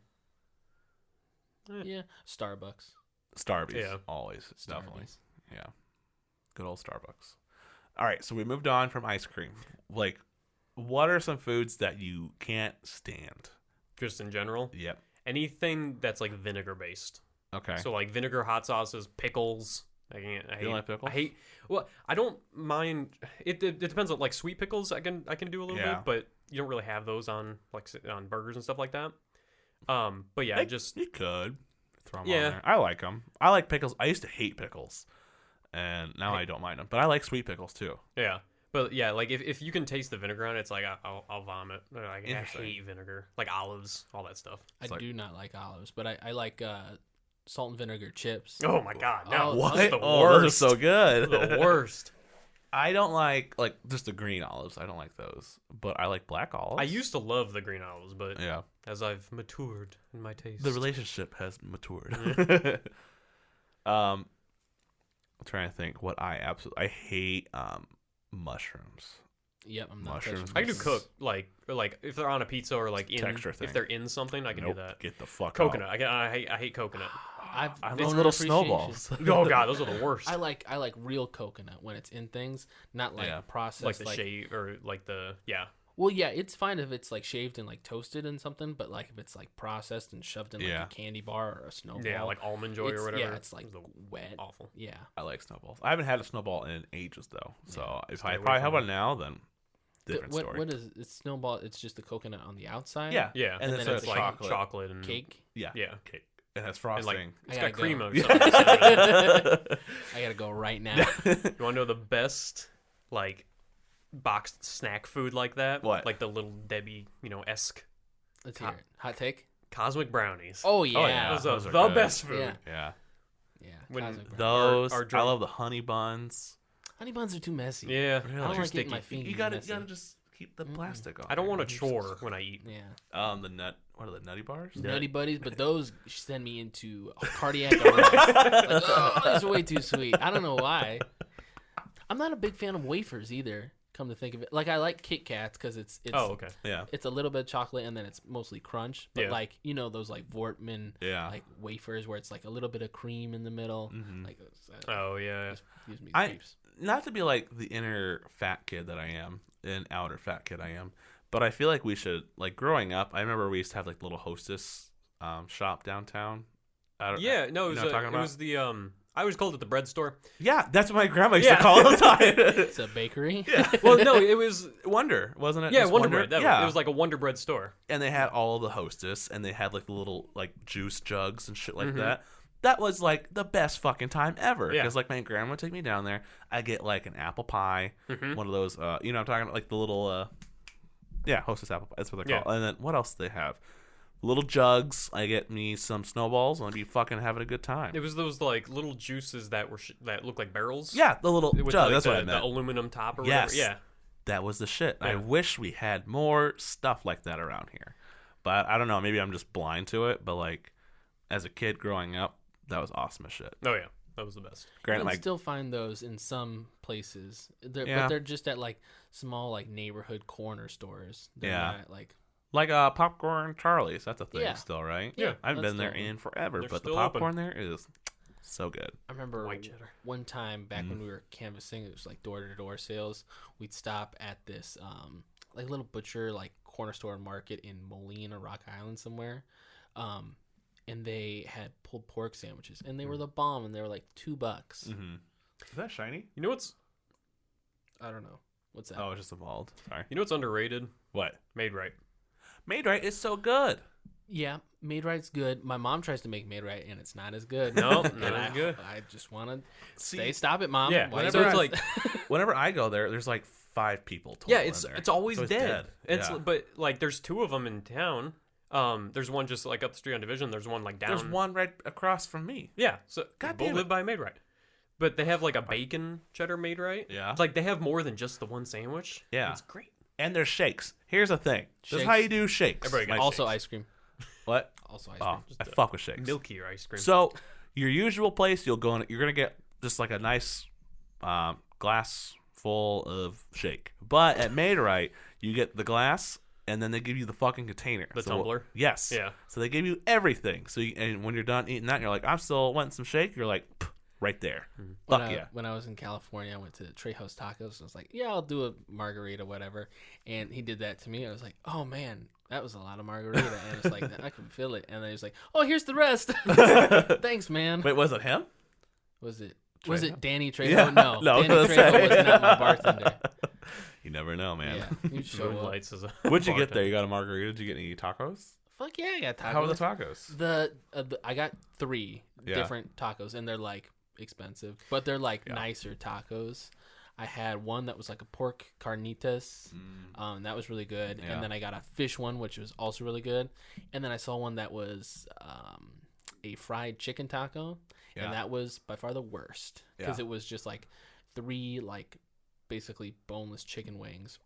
Yeah. Starbucks. Starbucks. Yeah. Always. Definitely. Starbucks. Yeah. Good old Starbucks. All right, so we moved on from ice cream. Like, what are some foods that you can't stand? Just in general. Yep. Anything that's like vinegar based. Okay. So like vinegar, hot sauces, pickles. I can't. I You hate, don't like pickles? I hate. Well, I don't mind. It depends on like sweet pickles. I can do a little Yeah. bit, but you don't really have those on like on burgers and stuff like that. But yeah, just you could throw them Yeah. on there. I like them. I like pickles. I used to hate pickles, and now I don't mind them. But I like sweet pickles too. yeah. But yeah, like if you can taste the vinegar on it, it's like I'll vomit. Like, I Interesting. hate vinegar, like olives, all that stuff. I like- do not like olives, but I like salt and vinegar chips. Oh my god, no, Oh, those what? are the Oh, worst. those are so good. the worst. I don't like just the green olives. I don't like those, but I like black olives. I used to love the green olives, but Yeah. as I've matured in my taste, The relationship has matured. I'm trying to think what I hate mushrooms. Yep, I'm not Mushrooms. touching I can do those. cook like if they're on a pizza or like in Texture thing. if they're in something, I can Nope, do that. Get the fuck Coconut, out. I hate coconut. I've I grown love an little appreciation. snowballs. Oh god, those are the worst. I like real coconut when it's in things, not like Yeah. processed. like the shave or like the Well, yeah, it's fine if it's like shaved and like toasted and something, but like if it's like processed and shoved in like Yeah. a candy bar or a snowball, yeah like almond joy it's, or whatever. Yeah, it's like Those are wet. awful. Yeah, I like snowballs. I haven't had a snowball in ages though, so if Stay I away probably from have them. one now, then different story. What is it's snowball? It's just the coconut on the outside. Yeah, Yeah, and then then so it's it's like chocolate. chocolate and cake. Yeah, Yeah. cake. It has and frosting. like it's I got gotta cream go. of something. You I gotta go right now. want to know the best like boxed snack food like that? What? Like the little Debbie, esque Let's hear it. Hot take. cosmic brownies. Oh yeah, yeah. Those those are are the good. best food. Yeah. yeah, yeah. When Cosmic Brown. those. our I drunk- love the honey buns. Honey buns are too messy. Yeah, Really? I don't too like getting sticky. my fingers You gotta messy. just keep the plastic off. I don't your want a hands. chore when I eat. Yeah. The nut. What are the nutty bars? Nutty buddies, but those send me into cardiac arrest. Like, oh, it's way too sweet. I don't know why. I'm not a big fan of wafers either. Come to think of it, like I like Kit Kats because it's Oh, okay. Yeah, it's a little bit of chocolate and then it's mostly crunch. But Yeah. like those like Vortman yeah. like wafers where it's like a little bit of cream in the middle. Mhm. Like Oh yeah. just gives me I- creeps. Not to be like the inner fat kid that I am, an outer fat kid I am, but I feel like we should, like, growing up, I remember we used to have like little Hostess shop downtown. Yeah, no, you know what I'm talking it about? was the I always called it the bread store. Yeah, that's what my grandma used Yeah. to call it all the time. It's a bakery. yeah. Well, no, it was Wonder, wasn't it? yeah, Just Wonder Bread. Yeah. It was like a Wonder Bread store. And they had all of the Hostess, and they had like the little like juice jugs and shit like Mhm. that. That was like the best fucking time ever. Yeah. Because like my grandma would take me down there. I get like an apple pie, Mhm. one of those. You know, what I'm talking about, like the little. Yeah, Hostess apple pie. That's what they're Yeah. called. And then what else do they have? Little jugs. I get me some snowballs, and I'd be fucking having a good time. It was those like little juices that were that looked like barrels. Yeah, the little With jug. like, That's the, what I the meant. aluminum top or Yes. whatever. Yeah. That was the shit. I Yeah. wish we had more stuff like that around here. But I don't know. Maybe I'm just blind to it. But like, as a kid growing up, that was awesome as shit. Oh yeah, that was the best. You Granted, can my still find those in some places. Yeah. But they're just at like small like neighborhood corner stores. They're Yeah. not, like like popcorn Charlie's. That's a thing Yeah. still, right? Yeah, I haven't that's been there still- in forever, They're but the still popcorn open. there is so good. I remember White cheddar. one time back Mm-hmm. when we were canvassing, it was like door to door sales. We'd stop at this like little butcher like corner store market in Moline or Rock Island somewhere. And they had pulled pork sandwiches and they were the bomb and they were like $2. Mm-hmm. Is that shiny? You know what's I don't know. What's that? Oh, it's just evolved. Sorry. underrated? What? Made right. Made right is so good. Yeah, Made Right's good. My mom tries to make Made Right and it's not as good. No, And not as good. I just want to See, stop it, mom. Yeah, Why you so it's doing like whenever I go there, there's like 5 people total. yeah, in it's there. it's always So dead. It's Yeah. but like there's 2 of them in town. There's one just like up the street on Division. There's one like down. There's one right across from me. Yeah, so God both damn live it. by Made Right. But they have like a bacon cheddar Made Right. Yeah. It's like they have more than just the one sandwich. Yeah. It's great. And there's shakes. Here's the thing. This is how Shakes. you do shakes. Everybody My gets Also shakes. ice cream. What? Also ice Oh, cream. I fuck with shakes. Milky ice cream. So your usual place, you're gonna get just like a nice glass full of shake. But at Made Right, you get the glass, and then they give you the fucking container. The tumbler? Yes. Yeah. So they give you everything. So and when you're done eating that, you're like, I'm still wanting some shake. You're like, right there. Fuck yeah. When I was in California, I went to Trejo's Tacos. I was like, yeah, I'll do a margarita, whatever. And he did that to me. I was like, oh man, that was a lot of margarita. And it's like, I can feel it. And then he's like, oh, here's the rest. Thanks, man. Wait, was it him? Was it Trejo? Danny Trejo? Yeah. No, No, I was Danny gonna Trejo say. was not my bartender. You never know, man. Yeah, you show up. Moonlights as a What'd you get bartender. there? You got a margarita? Did you get any tacos? Fuck yeah, I got tacos. How were the tacos? I got 3 Yeah. different tacos, and they're like expensive, but they're like Yeah. nicer tacos. I had one that was like a pork carnitas. That was really good. Yeah. And then I got a fish one, which was also really good. And then I saw one that was a fried chicken taco, Yeah. and that was by far the worst because Yeah. it was just like 3 like basically boneless chicken wings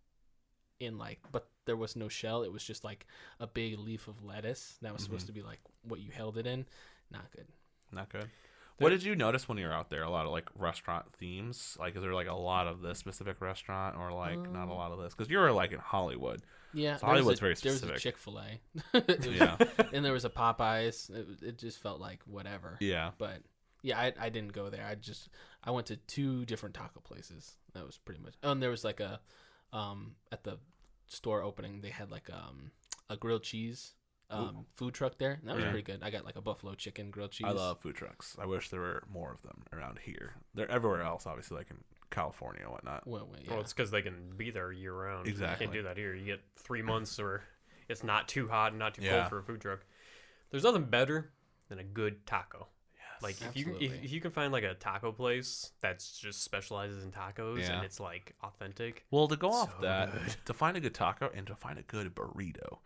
in like, but there was no shell. It was just like a big leaf of lettuce that was supposed to be like what you held it in. Not good. Not good. What did you notice when you were out there? A lot of like restaurant themes. Like, is there like a lot of this specific restaurant, or like not a lot of this? Because you were like in Hollywood. Yeah, So Hollywood's very There was specific. a Chick-fil-A. Yeah. And there was a Popeyes. It just felt like whatever. Yeah. But yeah, I didn't go there. I went to 2 different taco places. That was pretty much. Oh, and there was like a at the store opening, they had like a grilled cheese food truck there. And that was Yeah. pretty good. I got like a buffalo chicken grilled cheese. I love food trucks. I wish there were more of them around here. They're everywhere else, obviously, like in California and whatnot. Well, yeah. Well, it's because they can be there year round. Exactly. You can't do that here. You get 3 months where it's not too hot and not too Yeah. cold for a food truck. There's nothing better than a good taco. Yes. Like Absolutely. if you can find like a taco place that's just specializes in tacos Yeah. and it's like authentic. Well, to go off So that, good. to find a good taco and to find a good burrito,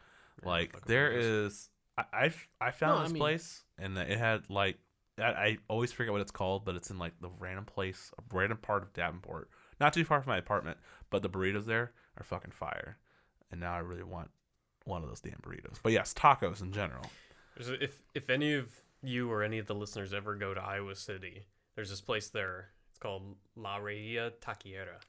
like fucking there burritos. is. I found No, I this mean- place, and it had like I always forget what it's called, but it's in like the random place, a random part of Davenport, not too far from my apartment. But the burritos there are fucking fire, and now I really want one of those damn burritos. But yes, tacos in general. If any of you or any of the listeners ever go to Iowa City, there's this place there. It's called La Regia Taquiera.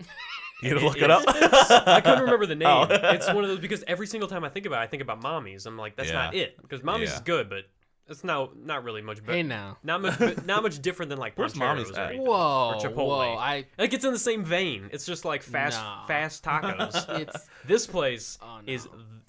You gotta look it It's- up. I couldn't remember the name. Oh. It's one of those because every single time I think about it, I think about Mommy's. I'm like, that's Yeah. not it because Mommy's Yeah. is good, but it's not really much better. Hey now. Not much different than like Where's Pancheros Mommy's or at? anything. Whoa. Or Chipotle. Whoa. Like it's in the same vein. It's just like fast Nah. tacos. It's This place Oh, no.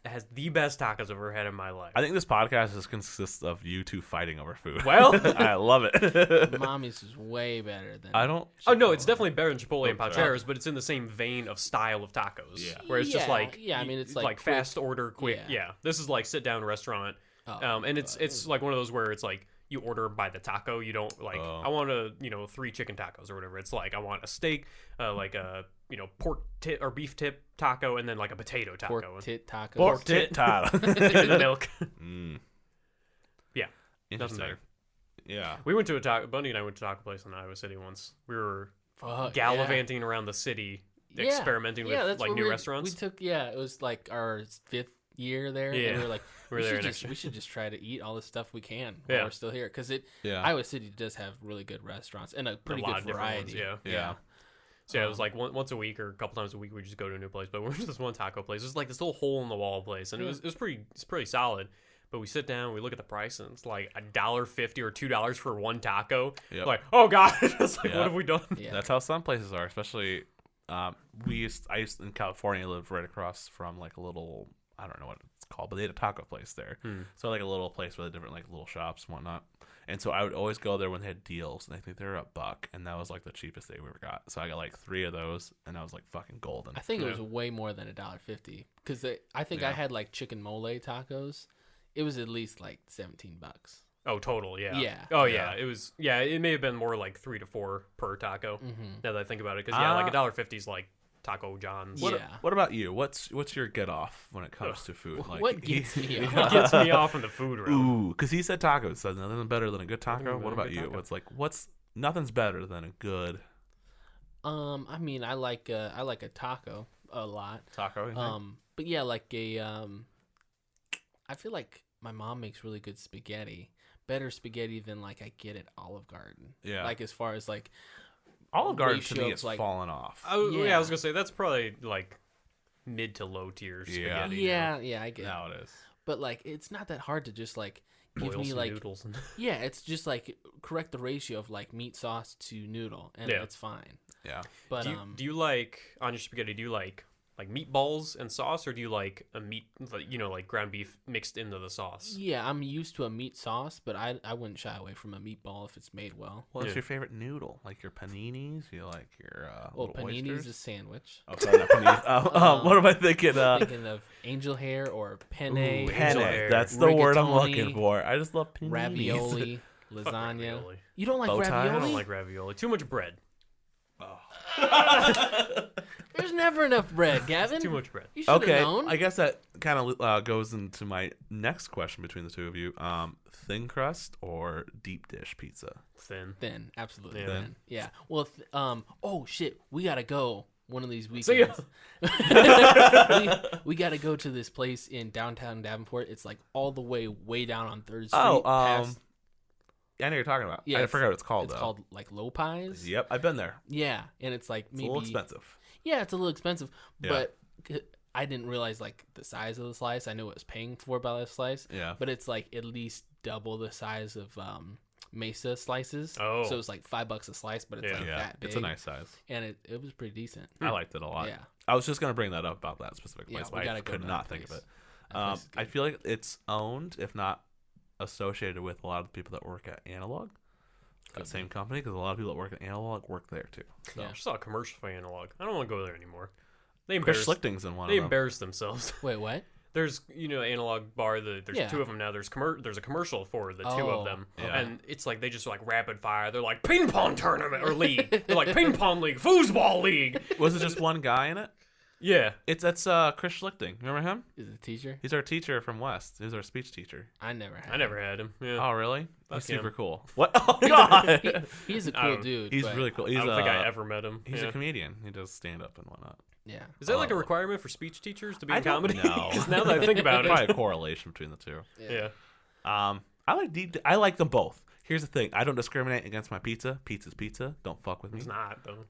has the best tacos I've ever had in my life. I think this podcast just consists of you two fighting over food. Well- I love it. Mommy's is way better than. I don't. Oh no, it's definitely better than Chipotle and Okay. Pancheros, but it's in the same vein of style of tacos. Yeah. Where it's just Yeah, like yeah, I mean, it's like quick- fast order, quick. Yeah. Yeah. This is like sit down restaurant. Oh, And it's like one of those where it's like you order by the taco. You don't like Oh. I want 3 chicken tacos or whatever. It's like I want a steak, like a pork tip or beef tip taco, and then like a potato taco. pork tit tacos. Pork tit taco. Give it the milk. Mm. Yeah, nothing Interesting. better. Yeah. We went to a taco. Bundy and I went to a taco place in Iowa City once. We were Fuck, gallivanting around the city, yeah. experimenting Yeah, with that's like where new we restaurants. We took it was like our 5th year there. Yeah. And we were like, We were there should next we should just try to eat all the stuff we can Yeah. while we're still here because Yeah. Iowa City does have really good restaurants and a pretty lot good of different ones, variety. yeah. So yeah, it was like once a week or a couple times a week we just go to a new place. But we went to this one taco place. It was like this little hole in the wall place, and it's pretty solid. But we sit down, we look at the price, and it's like $1.50 or $2 for one taco. Yep. Like, oh god, it's like Yeah. what have we done? Yeah. That's how some places are, especially I used in California. I lived right across from like a little, I don't know what it's called, but they had a taco place there. So like a little place with different like little shops and whatnot. And so I would always go there when they had deals, and I think they were $1, and that was like the cheapest they ever got. So I got like 3 of those, and I was like fucking golden. I think it Yeah. was way more than $1.50 because I think Yeah. I had like chicken mole tacos. It was at least like $17. Oh, total, yeah. Yeah. Oh yeah, Yeah. it was. Yeah, it may have been more like 3 to 4 per taco. Mm-hmm. Now that I think about it, because yeah, like $1.50 is like Taco John's. What, Yeah. what about you? What's your get off when it comes to food? Like, What gets me It off? gets me off in the food realm. Ooh, because he said tacos. So nothing better than a good Nothing taco. better What than a about good you? taco. What's like nothing's better than a good I mean, I like a taco a lot. taco. You think? But yeah, like I feel like my mom makes really good spaghetti. Better spaghetti than like I get at Olive Garden. Yeah. Like as far as like Olive Garden to ratio me of, is like- falling off. Yeah, Yeah. I was gonna say that's probably like mid to low tier spaghetti. yeah, I get it. Now it is. But like it's not that hard to just like give Boil me some like noodles and yeah, it's just like correct the ratio of like meat sauce to noodle and Yeah. it's fine. Yeah. But do you like on your spaghetti? Do you like meatballs and sauce, or do you like a meat, like ground beef mixed into the sauce? yeah, I'm used to a meat sauce, but I wouldn't shy away from a meatball if it's made well. What's Yeah. your favorite noodle? Like your paninis? You like your Well, little panini's oysters? a sandwich. Oh, sorry, not paninis. What am I thinking? Thinking of angel hair or penne, Ooh, Penne. angel hair. That's the word I'm rigatoni, looking for. I just love paninis. ravioli, Fuck lasagna. ravioli. You don't like Bow tie? I ravioli? don't like ravioli. Too much bread. There's never enough bread, Gavin. Too much bread. You should have Okay, known. I guess that kind of goes into my next question between the two of you. Thin crust or deep dish pizza? Thin. Thin, absolutely Yeah. thin. Yeah. Well, oh shit, we gotta go one of these See ya. weekends. we gotta go to this place in downtown Davenport. It's like all the way down on 3rd Street. Oh, past, yeah, I know what you're talking about. Yeah, I it's- forgot what it's called. it's though. called like low pies. Yep, I've been there. Yeah, and it's like It's maybe a little expensive. Yeah, it's a little expensive, Yeah. but I didn't realize like the size of the slice. I knew what I was paying for by the slice. Yeah. But it's like at least double the size of Mesa slices. Oh. So it's like $5 a slice, but it's Yeah. like Yeah, that big. it's a nice size. And it was pretty decent. I liked it a lot. Yeah. I was just gonna bring that up about that specific Yeah, place, we but I gotta go could to not that think of place. it. That place is I good. feel like it's owned, if not associated with a lot of the people that work at Analog, that same company, because a lot of people that work at Analog work there too. So. Yeah. I just saw a commercial for Analog. I don't want to go there anymore. They Chris embarrassed. Schlichting's in one They of them. embarrassed themselves. Wait, what? There's Analog Bar. There's Yeah. two of them now. There's a commercial for the two Oh, of them, yeah. and it's like they just like rapid fire. They're like ping pong tournament or league. They're like ping pong league, foosball league. Was it just one guy in it? Yeah, That's Chris Schlichting. Remember him? Is it a teacher? He's our teacher from West. He's our speech teacher. I never had. I never had him. Yeah, Oh, really? Fuck He's super him. cool. What? Oh, God. He's a I cool don't- dude. He's but- really cool. He's I don't think I ever met him. He's Yeah. a comedian. He does stand up and whatnot. Yeah. Is that like a Oh. requirement for speech teachers to be I in don't comedy? know. Because now that I think about Probably it, a correlation between the two. yeah. I like I like them both. Here's the thing: I don't discriminate against my pizza. Pizza's pizza. Don't fuck with me. It's not though.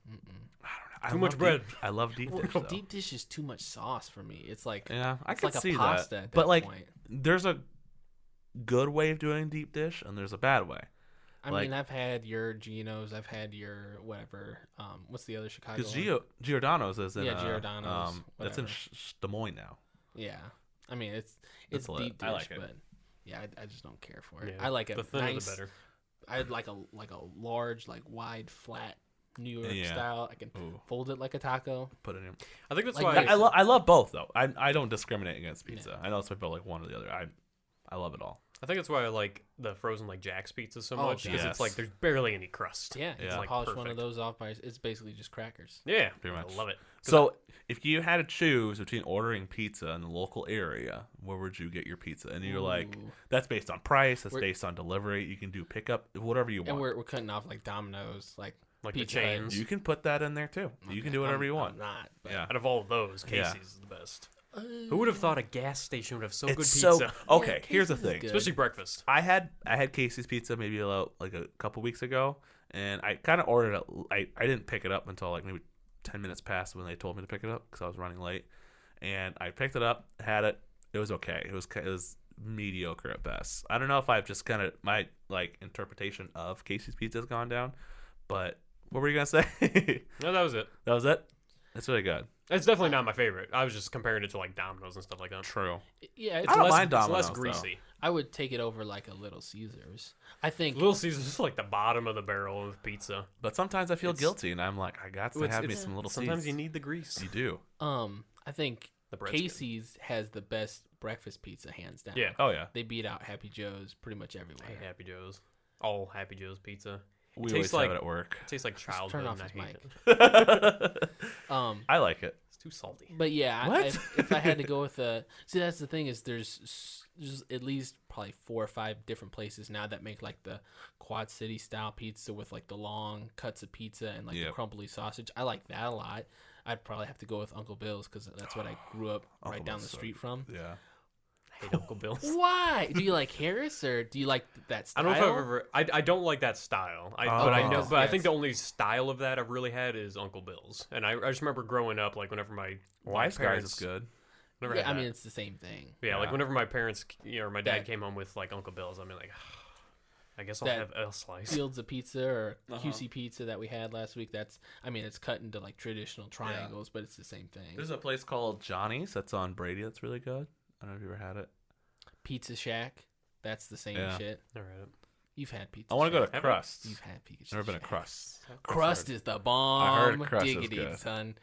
I Too love much bread. I love deep Well, dish. Though. deep dish is too much sauce for me. It's like Yeah, I it's can like a see pasta that. at But that like, point. there's a good way of doing deep dish, and there's a bad way. I like- mean, I've had your Geno's. I've had your whatever. What's the other Chicago? Because one? Giordano's is in Yeah, Giordano's, that's in whatever. Des Moines now. Yeah, I mean it's That's lit. deep dish, I like it. but yeah, I just don't care for it. Yeah, I like a the thinner nice. the better. I'd like a large, like wide, flat New York Yeah. style. I can Ooh. fold it like a taco. Put it in. I think that's Like why that- I love both though. I don't discriminate against pizza. I know some people like one or the other. I love it all. I think that's why I like the frozen like Jack's pizza so Oh, much because yes. it's like there's barely any crust. Yeah, Yeah. it's Like, polish one of perfect. those off by. It's basically just crackers. Yeah, Pretty much. I love it. 'Cause So, if you had to choose between ordering pizza in the local area, where would you get your pizza? And you're like, Ooh. that's based on price. That's We're- based on delivery. You can do pickup, whatever you And want. we're cutting off like Domino's, like Like the Pizza Hut. chains. You can put that in there too. You can do whatever you want. I'm not. But Yeah. Out of all of those, Yeah. Casey's is the best. Who would have thought a gas station would have so good It's pizza? so okay. Here's the Casey's is thing. good. Especially breakfast. I had Casey's pizza maybe like a couple weeks ago, and I kind of ordered it. I didn't pick it up until like maybe 10 minutes past when they told me to pick it up because I was running late, and I picked it up, had it. It was okay. It was mediocre at best. I don't know if I've just kind of my like interpretation of Casey's pizza has gone down, but what were you gonna say? No, that was it. That was it. That's really good. It's definitely not my favorite. I was just comparing it to like Domino's and stuff like that. True. yeah, It's I don't less, mind it's Domino's, less though. greasy. I would take it over like a Little Caesars. I think Little Caesars is like the bottom of the barrel of pizza. But sometimes I feel It's- guilty, and I'm like, I got to have me some Little Sometimes C's. you need the grease. You do. I think The bread's good. Casey's has the best breakfast pizza hands down. Yeah. Oh yeah. They beat out Happy Joe's pretty much I everywhere. hate Happy Joe's. All Happy Joe's pizza. We tastes always have like- it at work. It tastes like childhood. turn off and I his hate mic. it. I like it. It's too salty. But yeah, What? if I had to go with see, that's the thing is there's at least probably 4 or 5 different places now that make like the Quad City style pizza with like the long cuts of pizza and like the Yep. crumbly sausage. I like that a lot. I'd probably have to go with Uncle Bill's because that's what I grew up right Uncle down Bill's the so street from. Yeah. I hate Uncle Bill's. Why? Do you like Harris or do you like that I style? don't know if I've ever. I don't like that style. But I know. Oh. But I Yes. think the only style of that I've really had is Uncle Bill's, and I just remember growing up, like whenever my Wise Guys parents, is good. Never Yeah, had I that. mean it's the same thing. Yeah, like Yeah. whenever my parents, or my dad That- came home with like Uncle Bill's, I'm like, I guess I'll That have a slice. Fields of pizza or Uh-huh. QC pizza that we had last week. It's cut into like traditional triangles, but it's the same thing. There's a place called Johnny's that's on Brady that's really good. I don't know if you ever had it. Pizza Shack, that's the same Yeah. shit. All right. You've had Pizza I want to go Shack. to Have I? Crust. You've had Pizza Never been to Shack. Crust. Crust is the bomb. I heard Crust is Diggity, good. son.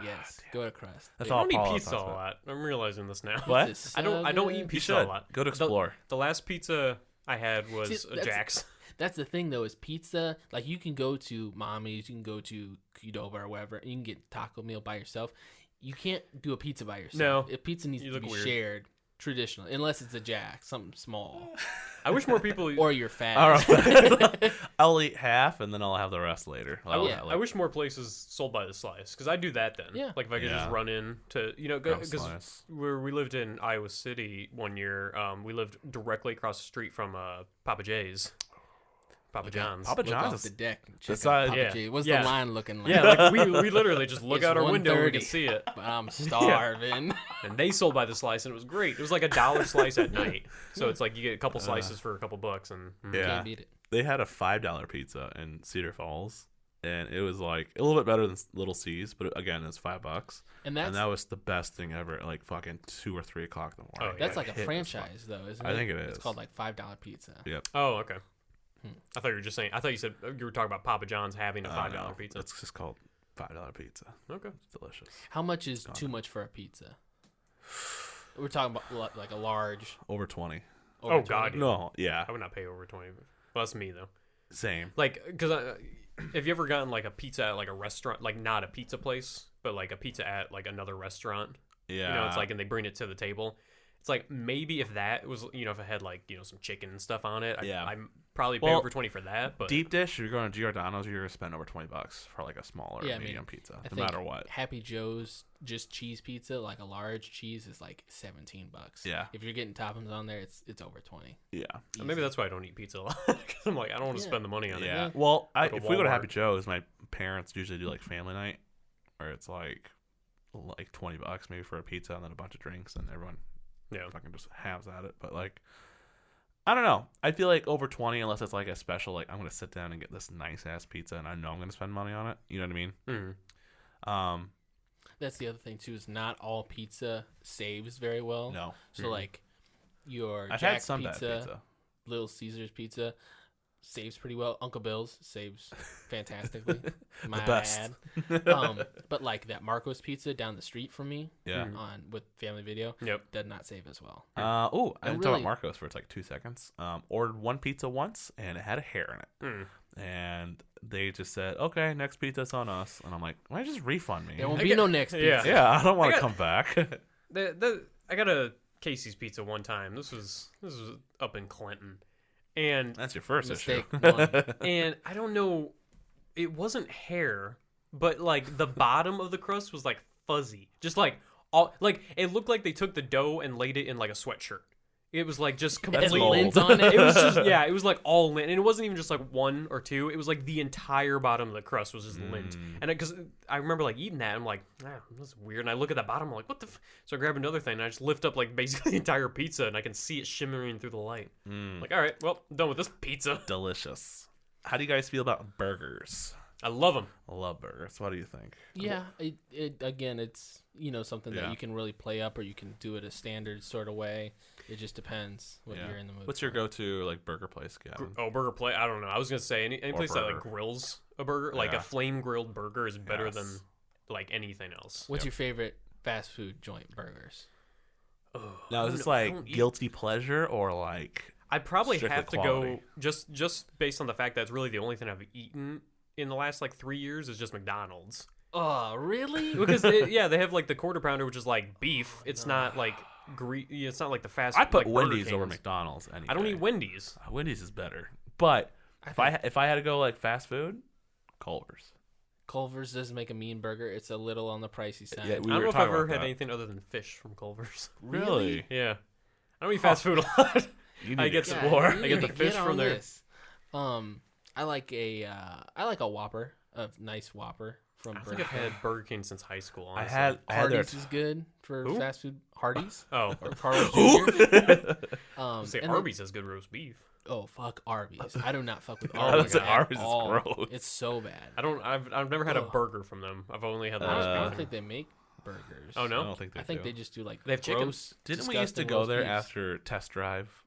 Yes, go to Crust. That's I all don't eat Paul pizza a talks about. lot. I'm realizing this now. What? Pizza's I don't so eat good. You pizza a should lot. go to Explore. The last pizza I had was See, a that's- Jack's. That's the thing though, is pizza. Like you can go to Mommy's, you can go to Qdoba or wherever, and you can get taco meal by yourself. You can't do a pizza by yourself. No. If pizza needs You to look be weird. shared traditionally, unless it's a Jack, something small, I wish more people. or you're fat. All right. I'll eat half and then I'll have the rest later. I wish more places sold by the slice because I do that then. Yeah. Like if I could just Yeah. run in to because where we lived in Iowa City one year, we lived directly across the street from Papa John's. Look Papa John's off is the deck. and check beside- out Yeah. Papa J. What's Yeah. the line looking like? Yeah, like we literally just look It's out our window and we 1:30. can see it. But I'm starving. And they sold by the slice and it was great. It was like $1 slice at night. So it's like you get a couple slices for a couple bucks and Yeah. Can't beat it. They had a $5 pizza in Cedar Falls, and it was like a little bit better than Little C's, but again, it's $5, And and that was the best thing ever. At like fucking 2 or 3 o'clock in the morning. Oh, yeah. that's like a Hit this one. franchise though, isn't it? I think it It's is. called like $5 pizza. Yep. Oh, okay. I thought you were just saying. I thought you said you were talking about Papa John's having a $5 No, pizza. It's just called $5 pizza. Okay. It's delicious. How much is too much for a pizza? We're talking about like a large. Over 20. over Oh, 20. God. No, yeah, I would not pay over 20. Well, that's me though. same. Like, because have you ever gotten like a pizza at like a restaurant, like not a pizza place, but like a pizza at like another restaurant? Yeah, You know, it's like, and they bring it to the table. It's like maybe if that was, if it had like some chicken and stuff on it, Yeah. I'm probably pay Well, over 20 for that. But deep dish. If you're going to Giordano's, you're gonna spend over $20 for like a smaller Yeah, I mean, medium pizza, I no think matter what. Happy Joe's just cheese pizza, like a large cheese, is like $17. Yeah. If you're getting toppings on there, it's over 20. Yeah, maybe that's why I don't eat pizza a lot. 'Cause I'm like, I don't want to Yeah. spend the money on it. yeah. Yeah. Well, Go to if we go to Happy Walmart. Joe's, my parents usually do like family night, where it's like $20 maybe for a pizza and then a bunch of drinks, and everyone Yeah. fucking just halves at it. But like, I don't know. I feel like over 20, unless it's like a special, like I'm gonna sit down and get this nice ass pizza, and I know I'm gonna spend money on it. You know what I mean? Mhm. That's the other thing too, is not all pizza saves very well. No, So like your I've Jack's had some pizza, bad pizza. Little Caesars pizza saves pretty well. Uncle Bill's saves fantastically. Might best. add. But like that Marco's pizza down the street from me Yeah. on with Family Video Yep. did not save as well. Oh, I And didn't talk really- about Marcos for like 2 seconds. Ordered one pizza once, and it had a hair in it. Mm. And they just said, "Okay, next pizza's on us." And I'm like, "Why just refund me?" There won't I be get- no next pizza. yeah. Yeah, I don't want I to got- come back. I got a Casey's pizza one time. This was up in Clinton, and That's your first Mistake issue. one. and I don't know, it wasn't hair, but like the bottom of the crust was like fuzzy, just like all like it looked like they took the dough and laid it in like a sweatshirt. It was like just And completely. lint on it. It was just it was like all lint, and it wasn't even just like one or two. It was like the entire bottom of the crust was just lint, and because I remember like eating that, I'm like, that's weird. And I look at the bottom, I'm like, what the? So I grab another thing, and I just lift up like basically the entire pizza, and I can see it shimmering through the light. Like, all right, well, I'm done with this pizza. Delicious. How do you guys feel about burgers? I love them. I love burgers. What do you think? Yeah, it again, it's something that Yeah. you can really play up, or you can do it a standard sort of way. It just depends what Yeah. you're in the mood. What's your for. go-to like burger place, Gavin? Oh, burger play. I don't know. I was gonna say any place that like burger. grills a burger, like Yeah. a flame grilled burger, is better Yes. than like anything else. What's your favorite fast food joint burgers? Now, is this like guilty pleasure or like I'd probably Strictly have to quality. go just based on the fact that it's really the only thing I've eaten in the last like 3 years is just McDonald's. Oh, really? Because they have like the quarter pounder, which is like beef. It's not like it's not like the fast. I put like Burger Wendy's over King's. McDonald's. Any I don't day. eat Wendy's. Wendy's is better, but I if I had to go like fast food, Culver's. Culver's does make a mean burger. It's a little on the pricey side. Yeah, I we don't were know if I've talking ever about had that. anything other than fish from Culver's. Really? Yeah, I don't eat fast food a lot. You need I to get explore. you I get need the to fish get from on there. this. I like a Whopper, a nice Whopper from I don't think Burger I've had Burger King since high school. I Honestly. had their Hardee's is good for Who? fast food. Hardee's Oh, or Carl's Who? Jr. say and then- Arby's has good roast beef. oh fuck Arby's! I do not fuck with I Arby's would say at Arby's is all. gross. It's so bad. I've never had a Ugh. burger from them. I've only had the I roast don't, I beef. don't think they make burgers. Oh I no, don't think they I think do. they just do like They have chicken. gross, Didn't we used to disgusting go roast there beefs. after test drive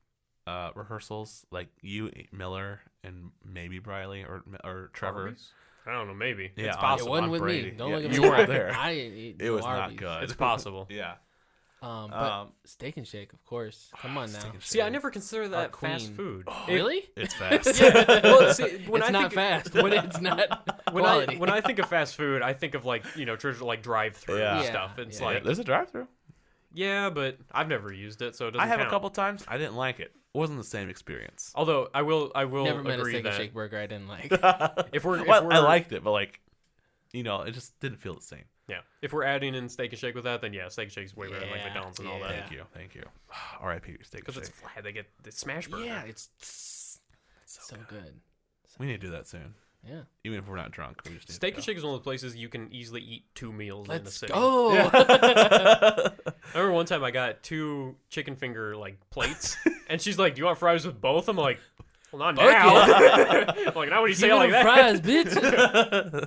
rehearsals? Like you, Miller, and maybe Briley or Trevor. Arby's? I don't know. Maybe Yeah, it's It possible. wasn't on with Brady. me. Don't Yeah, look at you me. weren't there. I didn't eat It no was not Arby's. good. It's possible. Yeah. But Steak and Shake, of course. Come on now. Steak and See, I Shake. never consider that fast queen. food. Really? It's fast. Well, see, when It's I not think, fast. When it's not when quality. I think of fast food, I think of like traditional like drive-through Yeah. stuff. It's Yeah. like There's a drive-through. yeah, but I've never used it, so it doesn't I have count. a couple times. I didn't like it. It wasn't the same experience. Although I will Never met a agree Steak and that Shake burger I didn't like. if we're I liked it, but like, it just didn't feel the same. yeah, if we're adding in Steak and Shake with that, then yeah, Steak and Shake's way better than like Yeah, McDonald's and all yeah. that. Thank you. R.I.P. Steak and Because it's Shake. flat, they get the smash burger. Yeah, it's so good. We need to do that soon. Yeah. Even if we're not drunk, we just need Steak to and Shake is one of those places you can easily eat 2 meals in the Let's city. go. I remember one time I got 2 chicken finger like plates, and she's like, "Do you want fries with both?" I'm like, "Well, not now." I'm like, "Now when you say Give it me like them that, fries, bitch.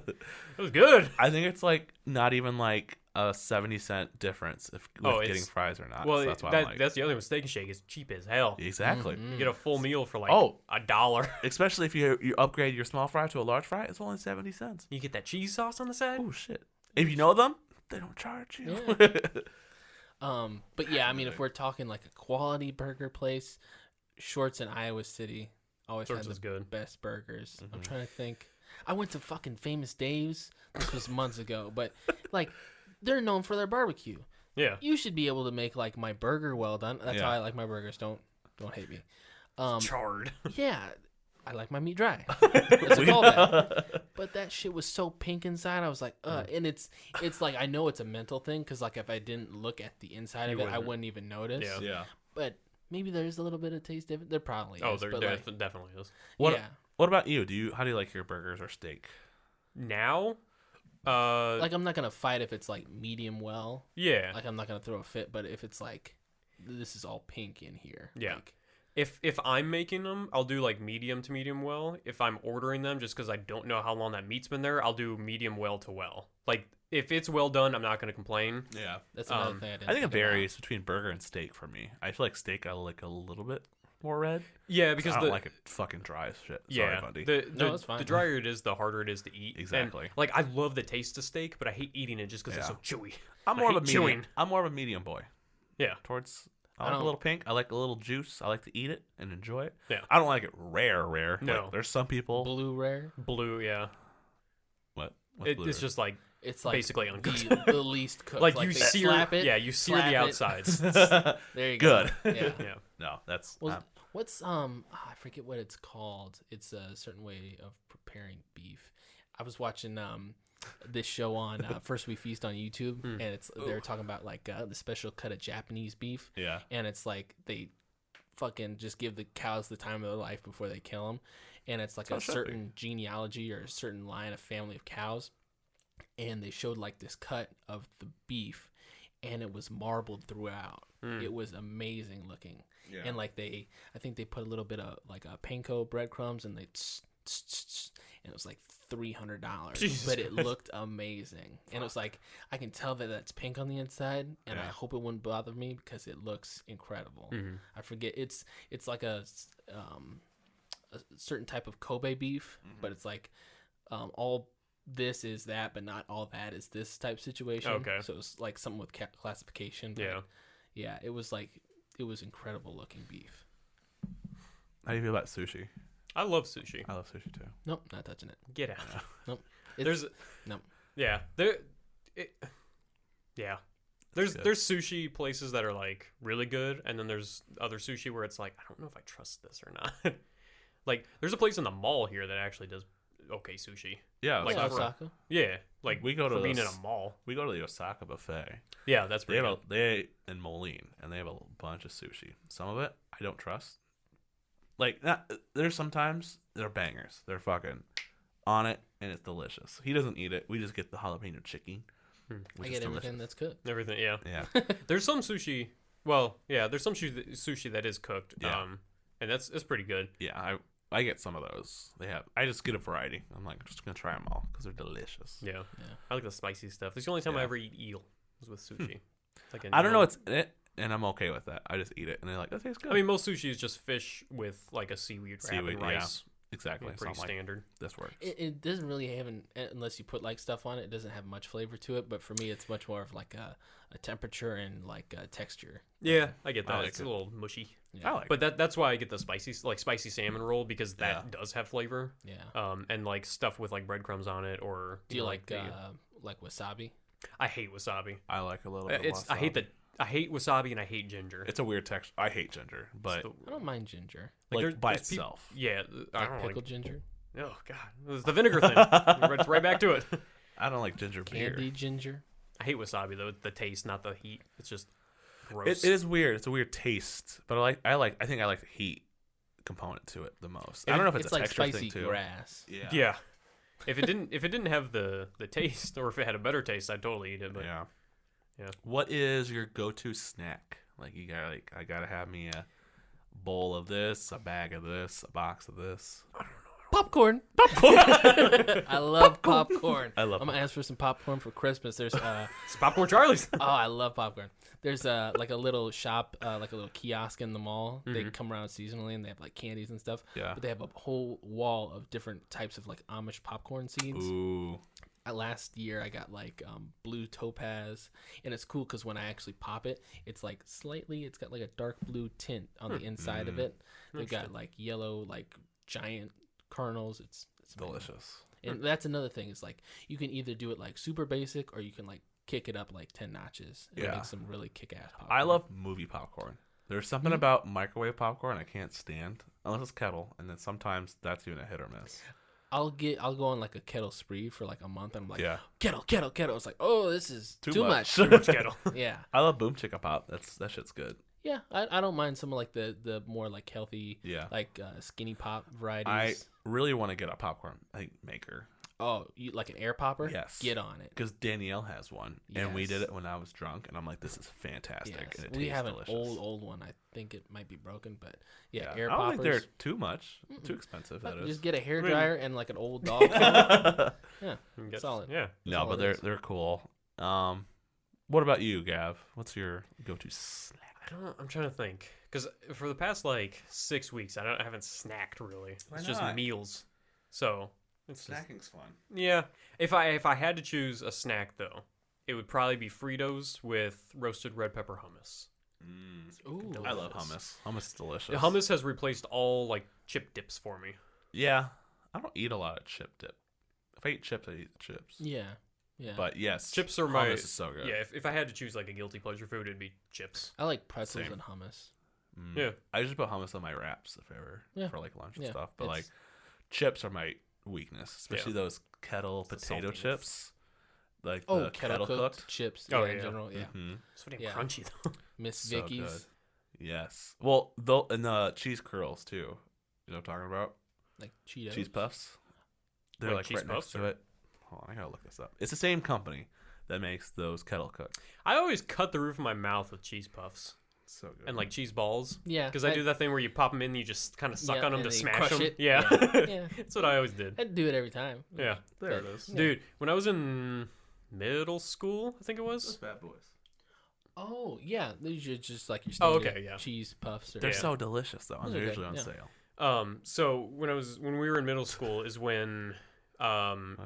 it was good." I think it's like not even like a 70-cent difference with it's- getting fries or not. Well, So that's why I'm like, that's the other thing with Steak and Shake is cheap as hell. exactly. You get a full meal for like Oh. $1. Especially if you upgrade your small fry to a large fry, it's only 70 cents. You get that cheese sauce on the side. Oh shit! If you know them, they don't charge you. But yeah, I mean, if we're talking like a quality burger place, Shorts in Iowa City always Shorts had is the good. best burgers. I'm trying to think. I went to fucking Famous Dave's. This was months ago, but like they're known for their barbecue. Yeah. You should be able to make like my burger well done. That's how Yeah. I like my burgers. Don't hate me. Charred. Yeah, I like my meat dry. That's a callback. But that shit was so pink inside. I was like, and it's like I know it's a mental thing because like if I didn't look at the inside of it, I wouldn't even notice. Yeah. Yeah. But maybe there's a little bit of taste difference. There probably Oh, is. there but like, definitely is. What yeah. What about you? How do you like your burgers or steak? Now, Like I'm not gonna fight if it's like medium well. yeah. Like I'm not gonna throw a fit. But if it's like this is all pink in here. Yeah. Like, If I'm making them, I'll do like medium to medium well. If I'm ordering them, just because I don't know how long that meat's been there, I'll do medium well to well. Like if it's well done, I'm not gonna complain. Yeah. that's another thing. I think it varies between burger and steak for me. I feel like steak I like a little bit more red. Yeah, because I don't like it fucking dry as shit. Sorry, yeah, Bundy. No, it's fine. the drier it is, the harder it is to eat. Exactly. And, like I love the taste of steak, but I hate eating it just because it's Yeah. so chewy. I'm I more of a hate medium. chewing. I'm more of a medium boy. Yeah. Towards I I like a don't- little pink. I like a little juice. I like to eat it and enjoy it. Yeah. I don't like it rare. No. Like, there's some people. blue rare. Blue, yeah. What? What's blue? It's just like It's like basically uncooked. the least cooked. like you they sear, slap it. yeah, you sear slap the it. outsides. There you good. go. Yeah. yeah. No, that's Well, what's I forget what it's called. It's a certain way of preparing beef. I was watching this show on First We Feast on YouTube, and they're talking about like the special cut of Japanese beef, yeah. and it's like they fucking just give the cows the time of their life before they kill them, and it's like Sounds a trippy. certain genealogy or a certain line of family of cows, and they showed like this cut of the beef, and it was marbled throughout. It was amazing looking. Yeah. And like I think they put a little bit of like a panko breadcrumbs, and they and it was like $300, Jesus but it Christ. looked amazing. And it was like I can tell that that's pink on the inside, and I Yeah. hope it wouldn't bother me because it looks incredible. I forget it's like a certain type of Kobe beef, but it's like all this is that, but not all that is this type situation. Okay. So it's like something with classification. But Yeah. yeah, it was incredible looking beef. How do you feel about sushi? I love sushi. I love sushi too. Nope, not touching it. Get out. Nope. There's nope. Yeah. Yeah. There's sushi places that are like really good, and then there's other sushi where it's like, I don't know if I trust this or not. Like there's a place in the mall here that actually does okay sushi. Yeah, Like Osaka. Yeah, like We go to for being in this- a mall. we go to the Osaka buffet. Yeah, that's They pretty have good. they in Moline, and they have a bunch of sushi. Some of it I don't trust. Like there's sometimes they're bangers. They're fucking on it, and it's delicious. He doesn't eat it. We just get the jalapeno chicken, I which get is everything delicious. that's good. Everything, yeah. Yeah, There's some sushi. Well, yeah, there's some sushi that is cooked. Yeah. And it's pretty good. yeah. I get some of those. I just get a variety. I'm like just gonna try them all because they're delicious. Yeah. Yeah. I like the spicy stuff. That's the only time I Yeah. ever eat eel was with sushi. Like an I don't know eel. what's in it, and I'm okay with that. I just eat it, and they're like, that tastes good. I mean, most sushi is just fish with like a seaweed wrap Seaweed, and yeah. rice. exactly. Pretty So I'm like, standard. this works. It doesn't really have, unless you put like stuff on it, it doesn't have much flavor to it. But for me, it's much more of like a temperature and like a texture. Yeah, I get I that. like It's it. a little mushy. Yeah. I like. But that's why I get the spicy salmon roll, because that Yeah. does have flavor. Yeah. And like stuff with like breadcrumbs on it, or Do you know, like wasabi? I hate wasabi. I like a little bit. Of I hate wasabi. I hate wasabi and I hate ginger. It's a weird texture. I hate ginger, but It's I don't mind ginger. like there's- by there's peop- itself. yeah, I Like don't pickled like. ginger, Oh god, it's the vinegar thing. It's right back to it. I don't like ginger beer. candied ginger. I hate wasabi though. The taste, not the heat. It's just gross. It is weird. It's a weird taste, but I think I like the heat component to it the most. I don't know if it's a like texture spicy thing too. grass. Yeah. Yeah. If it didn't have the taste, or if it had a better taste, I'd totally eat it. But Yeah. Yeah. What is your go-to snack? Like you got I gotta have me a bowl of this, a bag of this, a box of this. Popcorn. I love popcorn. I love I'm gonna ask for some popcorn for Christmas. There's it's popcorn Charlie's. oh, I love popcorn. There's like a little shop, like a little kiosk in the mall. They come around seasonally and they have like candies and stuff. Yeah. But they have a whole wall of different types of like Amish popcorn seeds. Ooh. Last year I got like blue topaz, and it's cool because when I actually pop it, it's like it's got like a dark blue tint on the inside of it. They've got like yellow, like giant kernels. It's amazing. Delicious. And that's another thing. Is like you can either do it like super basic, or you can like kick it up like 10 notches and Yeah. make some really kick-ass popcorn. I love movie popcorn. There's something about microwave popcorn I can't stand unless it's kettle, and then sometimes that's even a hit or miss. I'll go on like a kettle spree for like a month, and I'm like, Yeah. kettle. It's like, oh, this is too much. Too Much kettle. Yeah, I love Boom Chicka Pop. That shit's good. yeah. I don't mind some of like the more like healthy, Yeah. like skinny pop varieties. I really want to get a popcorn maker Oh, you like an air popper? Yes. Get on it. because Danielle has one, and we Yes. did it when I was drunk, and I'm like, this is fantastic. Yes. And it We tastes have delicious. an old one. I think it might be broken, but yeah, Yeah. air I don't poppers. think they're too much, too expensive. That is. Just get a hair mean- dryer and like an old dog. yeah, You can get- solid. Yeah. No, all but it is. they're cool. What about you, Gav? What's your go-to snack? I'm trying to think, because for the past like 6 weeks, I haven't snacked really. Why It's just not? meals. So it's just, Snacking's fun. yeah. If I had to choose a snack though, it would probably be Fritos with roasted red pepper hummus. Ooh, I love Delicious. hummus. Hummus is delicious. The hummus has replaced all like chip dips for me. Yeah, I don't eat a lot of chip dip. If I eat chips, I eat the chips. Yeah, yeah. But yes, Chips are my hummus is so good. Yeah, if I had to choose like a guilty pleasure food, it'd be chips. I like pretzels Same. and hummus. Yeah. I just put hummus on my wraps if ever Yeah. for like lunch and Yeah, stuff. But like it's- chips are my weakness, especially those kettle It's the potato saltiness. chips. Like Oh, the kettle cooked chips. Oh, yeah, in yeah. general. Yeah. hmm So damn Yeah. crunchy though. Miss So Vicky's. good. Yes. Well, though, and the cheese curls too. You know what I'm talking about? Like Cheetos. Cheese puffs. They're Like like cheese right next puffs, to or- it. Hold on, I gotta look this up. It's the same company that makes those kettle cooked. I always cut the roof of my mouth with cheese puffs So good. and like cheese balls. Yeah. Because I do that thing where you pop them in, and you just kind of suck Yeah, on them and to then you smash crush them. it. Yeah, Yeah. that's what I always did. I'd do it every time. Yeah, there it is. Yeah. dude. When I was in middle school, I think it was. Bad boys. Oh yeah, these are just like your Oh, standard okay, yeah. cheese puffs. Or, They're Yeah. so delicious though, and Those they're are usually on good, yeah. sale. So when we were in middle school is when What?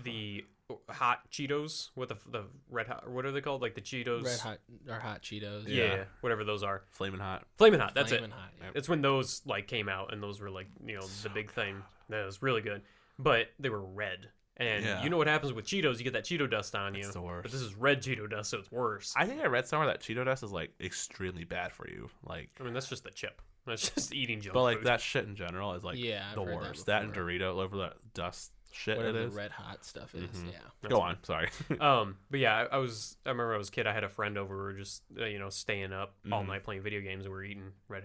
the hot Cheetos with the red hot. What are they called? Like the Cheetos. Red hot or hot Cheetos. Yeah, whatever those are. Flaming hot. Flamin' Hot. That's Flamin' it. Hot, yeah. It's when those like came out, and those were like the big thing. That was really good, but they were red. And you know what happens with Cheetos? You get that Cheeto dust on you. It's the worst. But this is red Cheeto dust, so it's worse. I think I read somewhere that Cheeto dust is like extremely bad for you. Like, I mean, that's just the chip. That's just eating junk but like food. that shit in general is like Yeah, the I've heard that worst. That and before. Dorito, whatever that dust shit Whatever it the is. red hot stuff is. Yeah. Go on. Sorry. But yeah, I remember I was a kid. I had a friend over. We were just staying up all Mm-hmm. night playing video games. And we were eating Flamin'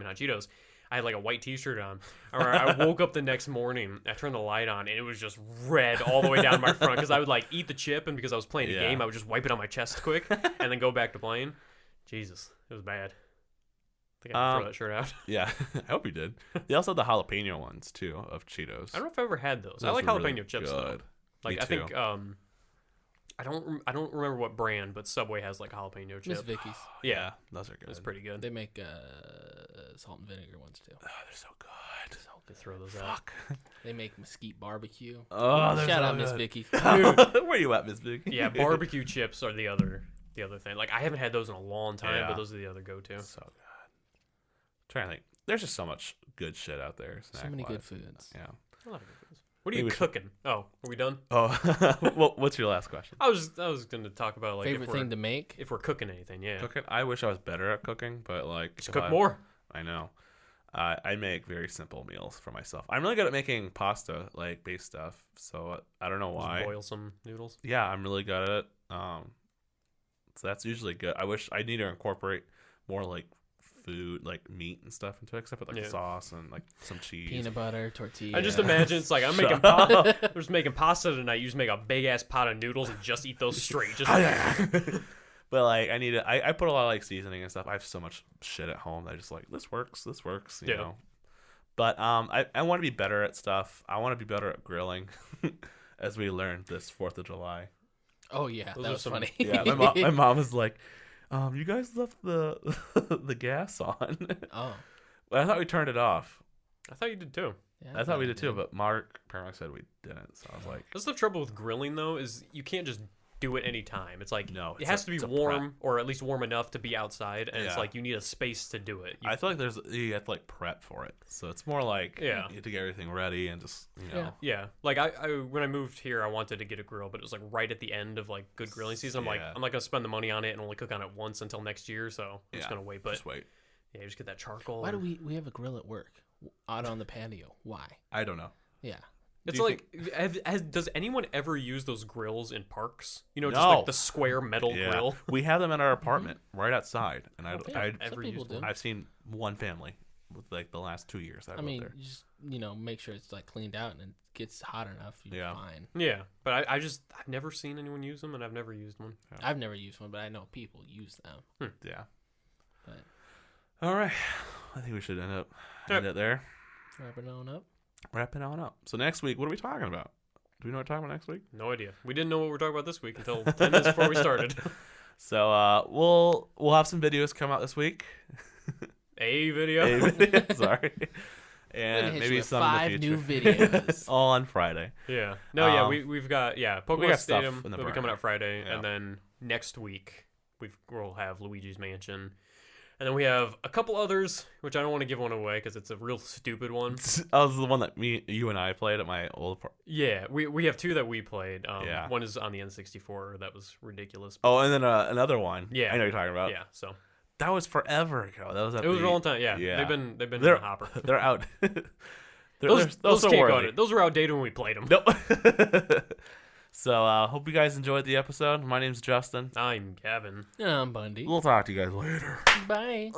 Hot Cheetos. I had like a white T-shirt on. I woke up the next morning. I turned the light on, and it was just red all the way down my front because I would like eat the chip, and because I was playing a Yeah. game, I would just wipe it on my chest quick and then go back to playing. Jesus, it was bad. I think I can throw that shirt out. Yeah, I hope you did. They also have the jalapeno ones too of Cheetos. I don't know if I ever had those. I Those like are jalapeno really chips though. good. Like Me I think too. I don't remember what brand, but Subway has like jalapeno Miss chip. Vicky's. Yeah, those are good. it's pretty good. They make salt and vinegar ones too. Oh, they're so good. Could throw those out. Fuck. They make mesquite barbecue. Oh, they're Shout so out Miss good. Vicky. Where you at, Miss Vicky? Yeah, barbecue chips are the other thing. Like I haven't had those in a long time, Yeah. but those are the other go-to. So good. Trying to think. There's just so much good shit out there. So many snack-wise. good foods. Yeah. A lot of good foods. What are Maybe you we should- cooking? Oh, are we done? Oh, well, what's your last question? I was going to talk about like Favorite thing to make? if we're cooking anything. Yeah, Cooking. I wish I was better at cooking, but like, just if cook I- more. I know. I make very simple meals for myself. I'm really good at making pasta, like base stuff. So I don't know why. Just boil some noodles. Yeah, I'm really good at it. So that's usually good. I wish I need to incorporate more like food, like meat and stuff into it, except with like Yeah. sauce and like some cheese. Peanut butter, tortilla. I just imagine it's like I'm making we're just making pasta tonight. You just make a big ass pot of noodles and just eat those straight. Just But like I need to, I put a lot of like seasoning and stuff. I have so much shit at home that I just like this works, you Yeah. know. But I want to be better at stuff. I want to be better at grilling, as we learned this 4th of July. Oh yeah, Those that are was some- funny. Yeah, my mom was like, you guys left the the gas on. Oh, Well, I thought we turned it off. I thought you did too. yeah, I thought we did too, but Mark apparently said we didn't. So I was like, That's the trouble with grilling though, is you can't just do it any time. It's like No, it it's has a- to be it's a warm or at least warm enough to be outside, and it's Yeah. like you need a space to do it. I feel like you have to like prep for it. So it's more like Yeah. you have to get everything ready and just know. Yeah, like I when I moved here, I wanted to get a grill, but it was like right at the end of like good grilling season. I'm like, Yeah. I'm not gonna spend the money on it and only cook on it once until next year, so I'm just Yeah, gonna wait. But Just wait. yeah, just get that charcoal. Why do and- we have a grill at work out on the patio? Why? I don't know. Yeah. It's Do you like, does anyone ever use those grills in parks? You know, just No. like the square metal Yeah, grill. we have them in our apartment right outside, and Yeah, I some ever people used do. one. I've seen one family with like the last 2 years I've I mean, lived there. just make sure it's like cleaned out and it gets hot enough. You're Yeah. fine. Yeah, but I've never seen anyone use them, and I've never used one. I've never used one, but I know people use them. Yeah. But All right, I think we should end it there. wrapping on up. Wrapping on up. So next week, what are we talking about? Do we know what we're talking about next week? No idea. We didn't know what we were talking about this week until 10 minutes before we started. So we'll have some videos come out this week. A video. Sorry. Gonna And hit maybe you with some 5 in the new future. videos. All on Friday. Yeah. No, yeah, Um, we've got we Pokemon got stuff Stadium in the will be coming burner. out Friday, Yeah. and then next week we'll have Luigi's Mansion, and then we have a couple others which I don't want to give one away because it's a real stupid one. That was the one that you and I played at my old. Yeah, we have 2 that we played. Yeah. One is on the N64 that was ridiculous. Oh, and then another one. Yeah. I know what you're talking about. Yeah, so That was forever ago. That was at it was the, a long time. Yeah, Yeah. they've been in They're the hopper. They're out. Those so can't worthy. go. Those were outdated when we played them. Nope. So hope you guys enjoyed the episode. My name's Justin. I'm Gavin. I'm Bundy. We'll talk to you guys later. Bye.